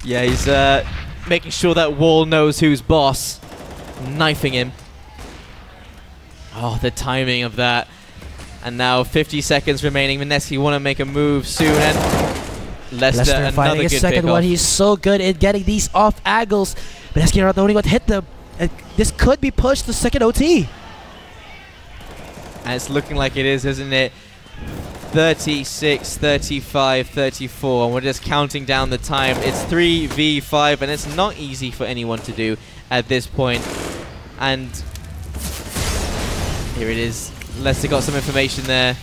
[SPEAKER 2] Yeah, he's making sure that wall knows who's boss. Knifing him. Oh, the timing of that. And now 50 seconds remaining. Mineski want to make a move soon, and Lester
[SPEAKER 1] finding his second one. He's so good in getting these off angles. Mineski not the only one to hit them. And this could be pushed to second OT.
[SPEAKER 2] And it's looking like it is, isn't it? 36, 35, 34, and we're just counting down the time. It's 3v5, and it's not easy for anyone to do at this point. And here it is. Lester got some information there.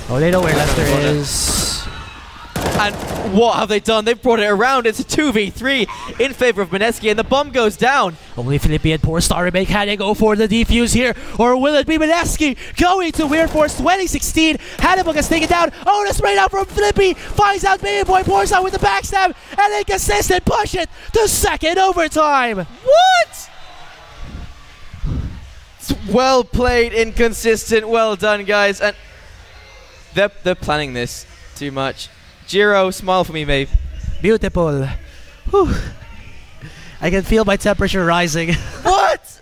[SPEAKER 1] Oh, they know where Lester is.
[SPEAKER 2] And what have they done? They've brought it around. It's a 2v3 in favor of Mineski, and the bomb goes down.
[SPEAKER 1] Only Felipe and Poor Star remain. Can they go for the defuse here? Or will it be Mineski going to Weirforce 2016? Hannibal gets taken down. Oh, the spray down from Felipe. Finds out Baby Boy. Pours out with the backstab. And Inconsistent push it to second overtime.
[SPEAKER 2] What? Well played, Inconsistent. Well done, guys. And they're planning this too much. Jiro, smile for me, mate.
[SPEAKER 1] Beautiful. Whew. I can feel my temperature rising.
[SPEAKER 2] What?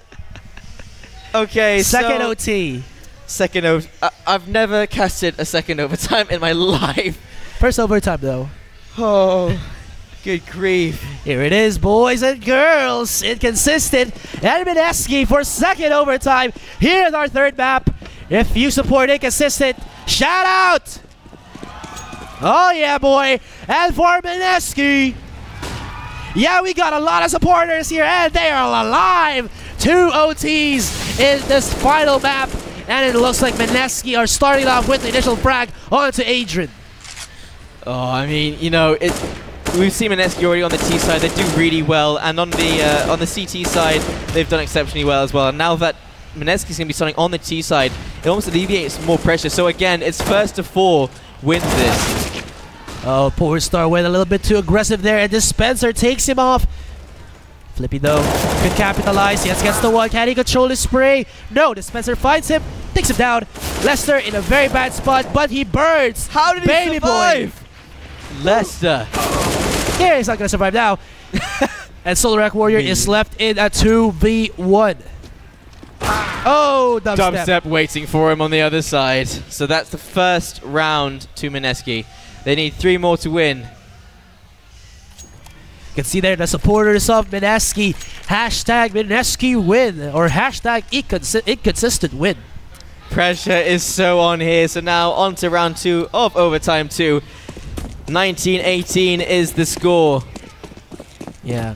[SPEAKER 2] Okay,
[SPEAKER 1] second OT.
[SPEAKER 2] Second OT. I've never casted a second overtime in my life.
[SPEAKER 1] First overtime, though.
[SPEAKER 2] Oh, good grief.
[SPEAKER 1] Here it is, boys and girls. Inconsistent and Mineski for second overtime. Here is our third map. If you support Inconsistent, shout out. Oh, yeah, boy. And for Mineski, Yeah, we got a lot of supporters here, and they are alive. 2 OTs in this final map, and it looks like Mineski are starting off with the initial frag onto Adrian.
[SPEAKER 2] Oh, I mean, you know, we've seen Mineski already on the T side. They do really well, and on the CT side, they've done exceptionally well as well. And now that Mineski's going to be starting on the T side, it almost alleviates more pressure. So again, it's first to 4 wins this.
[SPEAKER 1] Oh, poor Star went a little bit too aggressive there, and Dispenser takes him off. Flippy though, could capitalize. Yes, gets the one. Can he control his spray? No, Dispenser finds him, takes him down. Lester in a very bad spot, but he burns.
[SPEAKER 2] How did he survive? Boy. Lester.
[SPEAKER 1] Yeah, he's not gonna survive now. And Solarac Warrior is left in a 2v1. Oh, dubstep
[SPEAKER 2] waiting for him on the other side. So that's the first round to Mineski. They need 3 more to win.
[SPEAKER 1] You can see there the supporters of Mineski. Hashtag Mineski win, or hashtag inconsistent win.
[SPEAKER 2] Pressure is so on here. So now on to round 2 of Overtime 2. 19-18 is the score.
[SPEAKER 1] Yeah.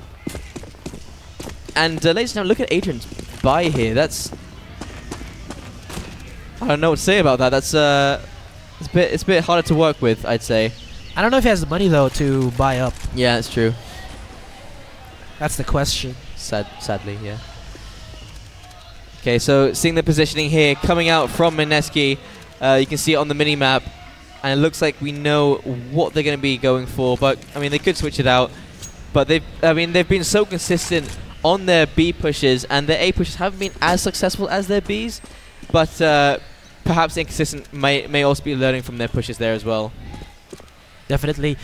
[SPEAKER 2] And ladies and gentlemen, look at Adrian's buy here. That's... I don't know what to say about that. That's it's a bit harder to work with, I'd say.
[SPEAKER 1] I don't know if he has the money though to buy up.
[SPEAKER 2] Yeah, that's true.
[SPEAKER 1] That's the question.
[SPEAKER 2] Sadly, yeah. Okay, so seeing the positioning here coming out from Mineski, you can see it on the mini map, and it looks like we know what they're going to be going for. But I mean, they could switch it out. But they've been so consistent on their B pushes, and their A pushes haven't been as successful as their Bs. But perhaps Inconsistent may also be learning from their pushes there as well.
[SPEAKER 1] Definitely,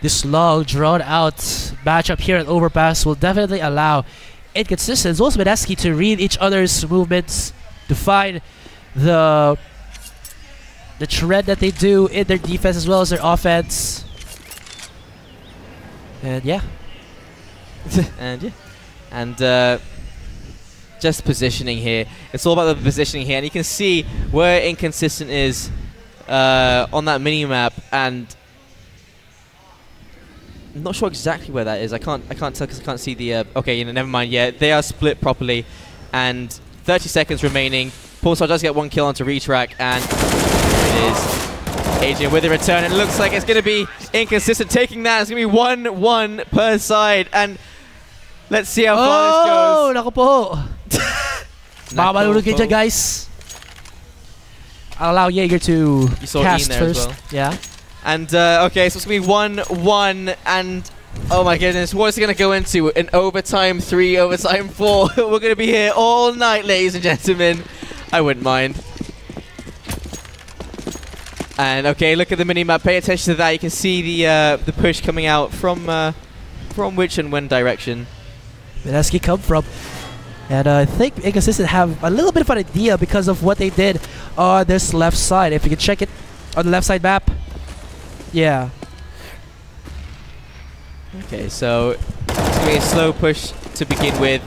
[SPEAKER 1] this long, drawn-out matchup here at Overpass will definitely allow Inconsistent as well as Mineski to read each other's movements, to find the trend that they do in their defense as well as their offense. And yeah.
[SPEAKER 2] And just positioning here. It's all about the positioning here, and you can see where Inconsistent is on that mini map, and I'm not sure exactly where that is. I can't tell because I can't see the. Okay, never mind. Yeah, they are split properly, and 30 seconds remaining. Pulsar does get 1 kill onto retrack, and it is Adrian with the return. And it looks like it's going to be Inconsistent taking that. It's going to be 1-1 per side, and let's see how far this goes.
[SPEAKER 1] Oh, naku po. Mamalulog kayo dyan, guys. I'll allow Jaeger to cast first. Well. Yeah.
[SPEAKER 2] And, okay, so it's going to be 1-1, and, oh my goodness, what is it going to go into? An overtime 3, overtime 4. We're going to be here all night, ladies and gentlemen. I wouldn't mind. And, okay, look at the minimap. Pay attention to that. You can see the push coming out from which and when direction.
[SPEAKER 1] Mineski come from. And I think Inconsistent have a little bit of an idea because of what they did on this left side. If you can check it on the left side map. Yeah.
[SPEAKER 2] Okay, so it's going to be a slow push to begin with.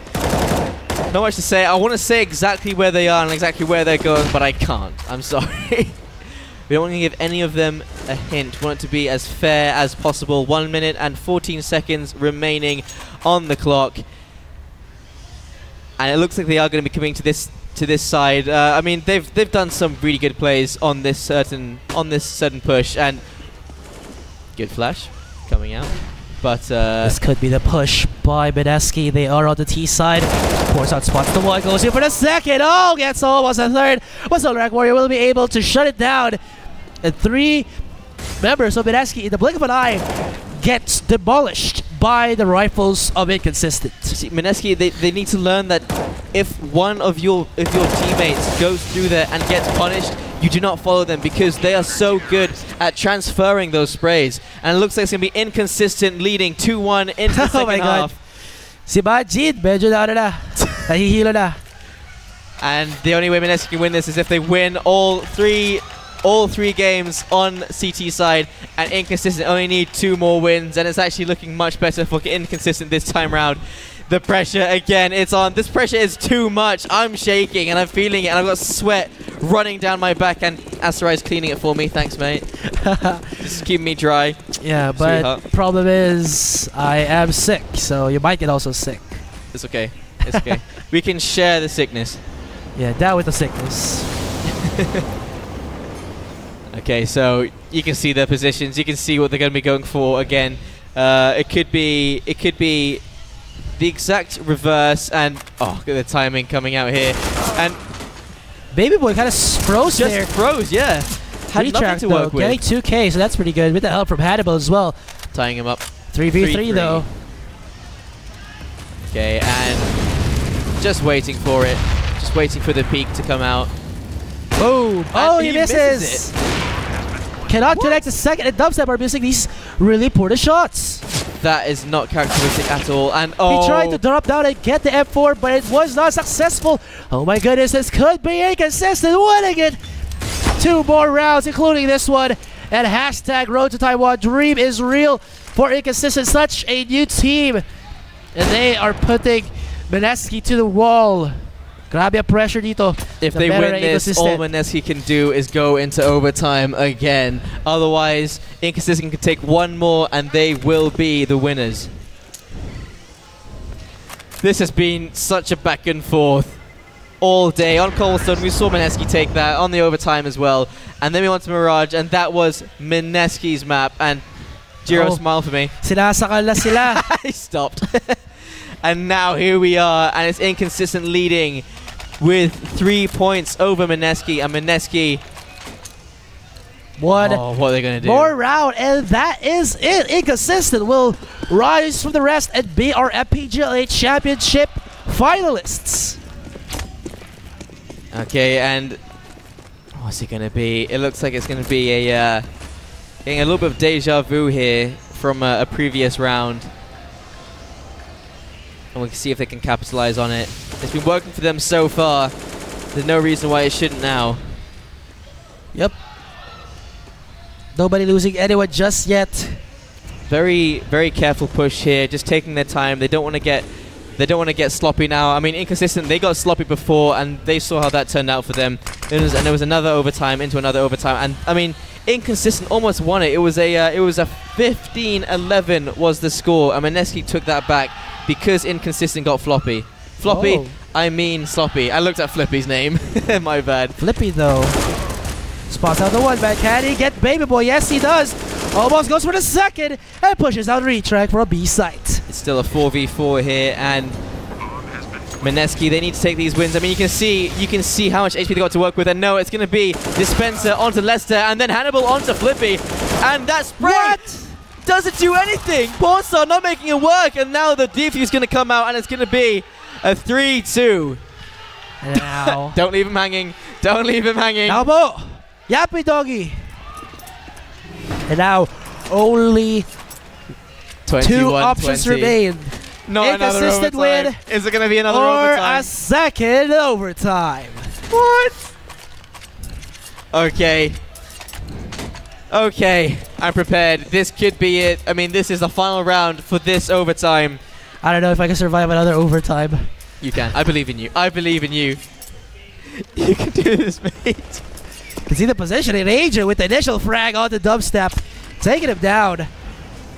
[SPEAKER 2] Not much to say. I want to say exactly where they are and exactly where they're going, but I can't. I'm sorry. We don't want to give any of them a hint. We want it to be as fair as possible. 1 minute and 14 seconds remaining on the clock. And it looks like they are going to be coming to this side. I mean, they've done some really good plays on this certain push, and good flash coming out. But
[SPEAKER 1] this could be the push by Mineski. They are on the T side. Pours out spots the one, goes in for the second. Oh, gets almost a third. But Solarac Warrior will be able to shut it down. And 3 members of Mineski, in the blink of an eye, gets demolished by the rifles of Inconsistent.
[SPEAKER 2] See, Mineski, they need to learn that if one of your teammates goes through there and gets punished, you do not follow them, because they are so good at transferring those sprays. And it looks like it's going to be Inconsistent leading 2-1 into the second half.
[SPEAKER 1] Si Majid, medyo na. Nahihilo na.
[SPEAKER 2] And the only way Mineski can win this is if they win all three games on CT side, and Inconsistent only need 2 more wins, and it's actually looking much better for Inconsistent this time round. The pressure again, it's on. This pressure is too much. I'm shaking and I'm feeling it and I've got sweat running down my back and Asurai is cleaning it for me. Thanks, mate. Just keeping me dry.
[SPEAKER 1] Yeah, but problem is I am sick, so you might get also sick.
[SPEAKER 2] It's okay. It's okay. We can share the sickness. Yeah,
[SPEAKER 1] down with the sickness.
[SPEAKER 2] Okay, so you can see their positions. You can see what they're going to be going for again. It could be the exact reverse, and oh, look at the timing coming out here. And
[SPEAKER 1] Baby Boy kind of froze there.
[SPEAKER 2] Just froze, yeah. Had nothing to work with.
[SPEAKER 1] Getting 2K, so that's pretty good. With the help from Hannibal as well.
[SPEAKER 2] Tying him up.
[SPEAKER 1] 3v3 though.
[SPEAKER 2] Okay, and just waiting for it. Just waiting for the peak to come out.
[SPEAKER 1] Boom! Oh, he misses! Cannot connect the second, and Dubstep are missing these really poor shots.
[SPEAKER 2] That is not characteristic at all. And oh,
[SPEAKER 1] he tried to drop down and get the F4, but it was not successful. Oh my goodness, this could be inconsistent winning it. 2 more rounds, including this one. And hashtag Road to Taiwan. Dream is real for Inconsistent. Such a new team. And they are putting Mineski to the wall. Grabe pressure dito.
[SPEAKER 2] If they win this, all Mineski can do is go into overtime again. Otherwise, Inconsistent can take one more and they will be the winners. This has been such a back and forth all day. On Cobblestone, we saw Mineski take that on the overtime as well. And then we went to Mirage, and that was Mineski's map. And Jiro smiled for me.
[SPEAKER 1] Sinasakal na sila.
[SPEAKER 2] He stopped. And now here we are, and it's Inconsistent leading with 3 points over Mineski. And Mineski,
[SPEAKER 1] what
[SPEAKER 2] are they going to do?
[SPEAKER 1] More round, and that is it. Inconsistent will rise from the rest and be our MPGL8 championship finalists.
[SPEAKER 2] Okay, and what's it going to be? It looks like it's going to be a getting a little bit of deja vu here from a previous round. And we can see if they can capitalize on it. It's been working for them so far. There's no reason why it shouldn't now.
[SPEAKER 1] Yep. Nobody losing anyone just yet.
[SPEAKER 2] Very, very careful push here. Just taking their time. They don't want to get sloppy now. I mean, Inconsistent, they got sloppy before, and they saw how that turned out for them. And there was another overtime into another overtime, and I mean, Inconsistent almost won it. It was a 15-11 was the score, and Mineski took that back because Inconsistent got floppy. Floppy, I mean sloppy. I looked at Flippy's name. My bad.
[SPEAKER 1] Flippy though. Spots out the one man. Can he get Baby Boy? Yes, he does. Almost goes for the second and pushes out retrack for a B site.
[SPEAKER 2] It's still a 4v4 here, and Mineski, they need to take these wins. I mean, you can see how much HP they got to work with, and no, it's going to be Dispenser onto Lester, and then Hannibal onto Flippy, and that spray doesn't do anything. Pornstar not making it work, and now the defuse is going to come out, and it's going to be a 3-2.
[SPEAKER 1] Now.
[SPEAKER 2] Don't leave him hanging. Don't leave him hanging.
[SPEAKER 1] Now, Bo. Yappy doggy. And now, only 2 options remain.
[SPEAKER 2] No, another overtime.
[SPEAKER 1] Win.
[SPEAKER 2] Is it going to be another
[SPEAKER 1] or
[SPEAKER 2] overtime?
[SPEAKER 1] Or a second overtime.
[SPEAKER 2] What? Okay. Okay, I'm prepared. This could be it. I mean, this is the final round for this overtime.
[SPEAKER 1] I don't know if I can survive another overtime.
[SPEAKER 2] You can. I believe in you. I believe in you. You can do this, mate.
[SPEAKER 1] You can see the position in Agent with the initial frag on the dubstep. Taking him down.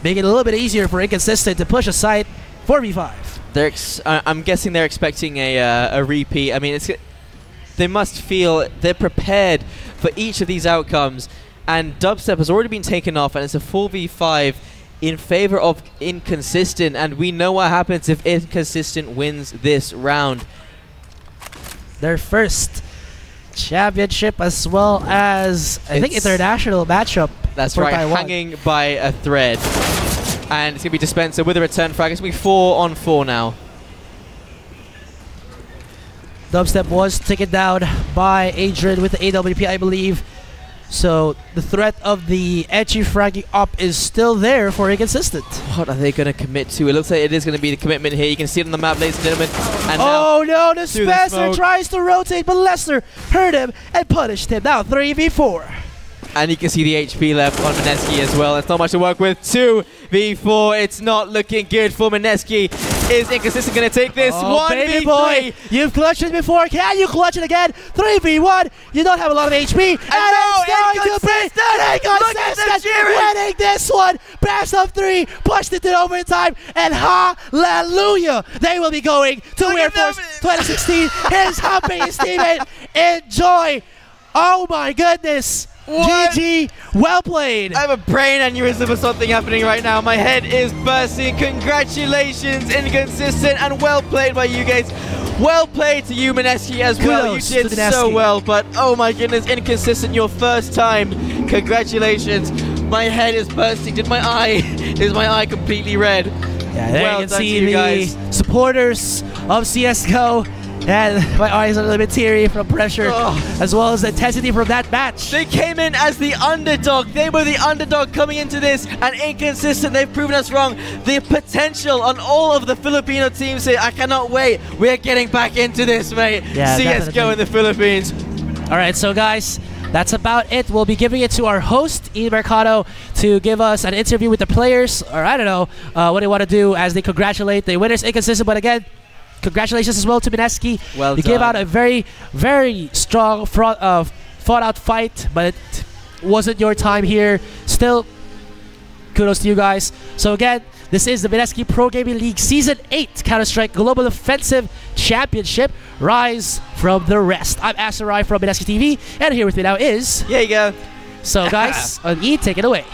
[SPEAKER 1] Making it a little bit easier for Inconsistent to push aside 4v5.
[SPEAKER 2] I'm guessing they're expecting a repeat. I mean, they must feel they're prepared for each of these outcomes. And dubstep has already been taken off, and it's a 4v5 in favor of Inconsistent. And we know what happens if Inconsistent wins this round.
[SPEAKER 1] Their first championship, as well as I think international matchup.
[SPEAKER 2] That's right, Taiwan. Hanging by a thread. And it's going to be Dispenser with a return frag. It's going to be 4-on-4 now.
[SPEAKER 1] Dubstep was taken down by Adrian with the AWP, I believe. So the threat of the edgy fragging up is still there for Inconsistent.
[SPEAKER 2] What are they going to commit to? It looks like it is going to be the commitment here. You can see it on the map, ladies and gentlemen. And
[SPEAKER 1] oh no, Dispenser tries to rotate, but Lester heard him and punished him. Now 3v4.
[SPEAKER 2] And you can see the HP left on Mineski as well. It's not much to work with. 2v4. It's not looking good for Mineski. Is Inconsistent going to take this?
[SPEAKER 1] Oh, baby boy, you've clutched it before. Can you clutch it again? 3v1. You don't have a lot of HP. And it's going to be Inconsistent winning this one. Best of 3. Pushed it to overtime. And hallelujah. They will be going to Weird Force 2016. He's humping his teammate. Enjoy. Oh my goodness.
[SPEAKER 2] What?
[SPEAKER 1] GG, well played.
[SPEAKER 2] I have a brain aneurysm or something happening right now. My head is bursting. Congratulations, Inconsistent, and well played by you guys. Well played to you, Mineski, as well. You did so well, but oh my goodness, Inconsistent, your first time. Congratulations. My head is bursting. Is my eye completely red?
[SPEAKER 1] Yeah, there
[SPEAKER 2] well
[SPEAKER 1] you can see the supporters of CSGO. And my eyes are a little bit teary from pressure, as well as the intensity from that match.
[SPEAKER 2] They came in as the underdog. They were the underdog coming into this, and Inconsistent, they've proven us wrong. The potential on all of the Filipino teams here, I cannot wait. We're getting back into this, mate.
[SPEAKER 1] Yeah,
[SPEAKER 2] CSGO in the Philippines.
[SPEAKER 1] All right, so guys, that's about it. We'll be giving it to our host, Ian Mercado, to give us an interview with the players, or I don't know what they want to do as they congratulate the winners, Inconsistent. But again, congratulations as well to Mineski.
[SPEAKER 2] Well
[SPEAKER 1] you
[SPEAKER 2] done.
[SPEAKER 1] gave out a very, very strong, fought-out fight, but it wasn't your time here. Still, kudos to you guys. So again, this is the Mineski Pro Gaming League Season 8 Counter-Strike Global Offensive Championship. Rise from the rest. I'm Asurai from MineskiTV, and here with me now is
[SPEAKER 2] Jaeger.
[SPEAKER 1] So guys, on E, take it away.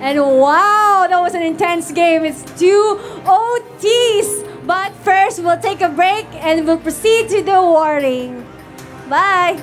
[SPEAKER 3] And wow, that was an intense game. It's 2 OTs. But first, we'll take a break and we'll proceed to the awarding. Bye.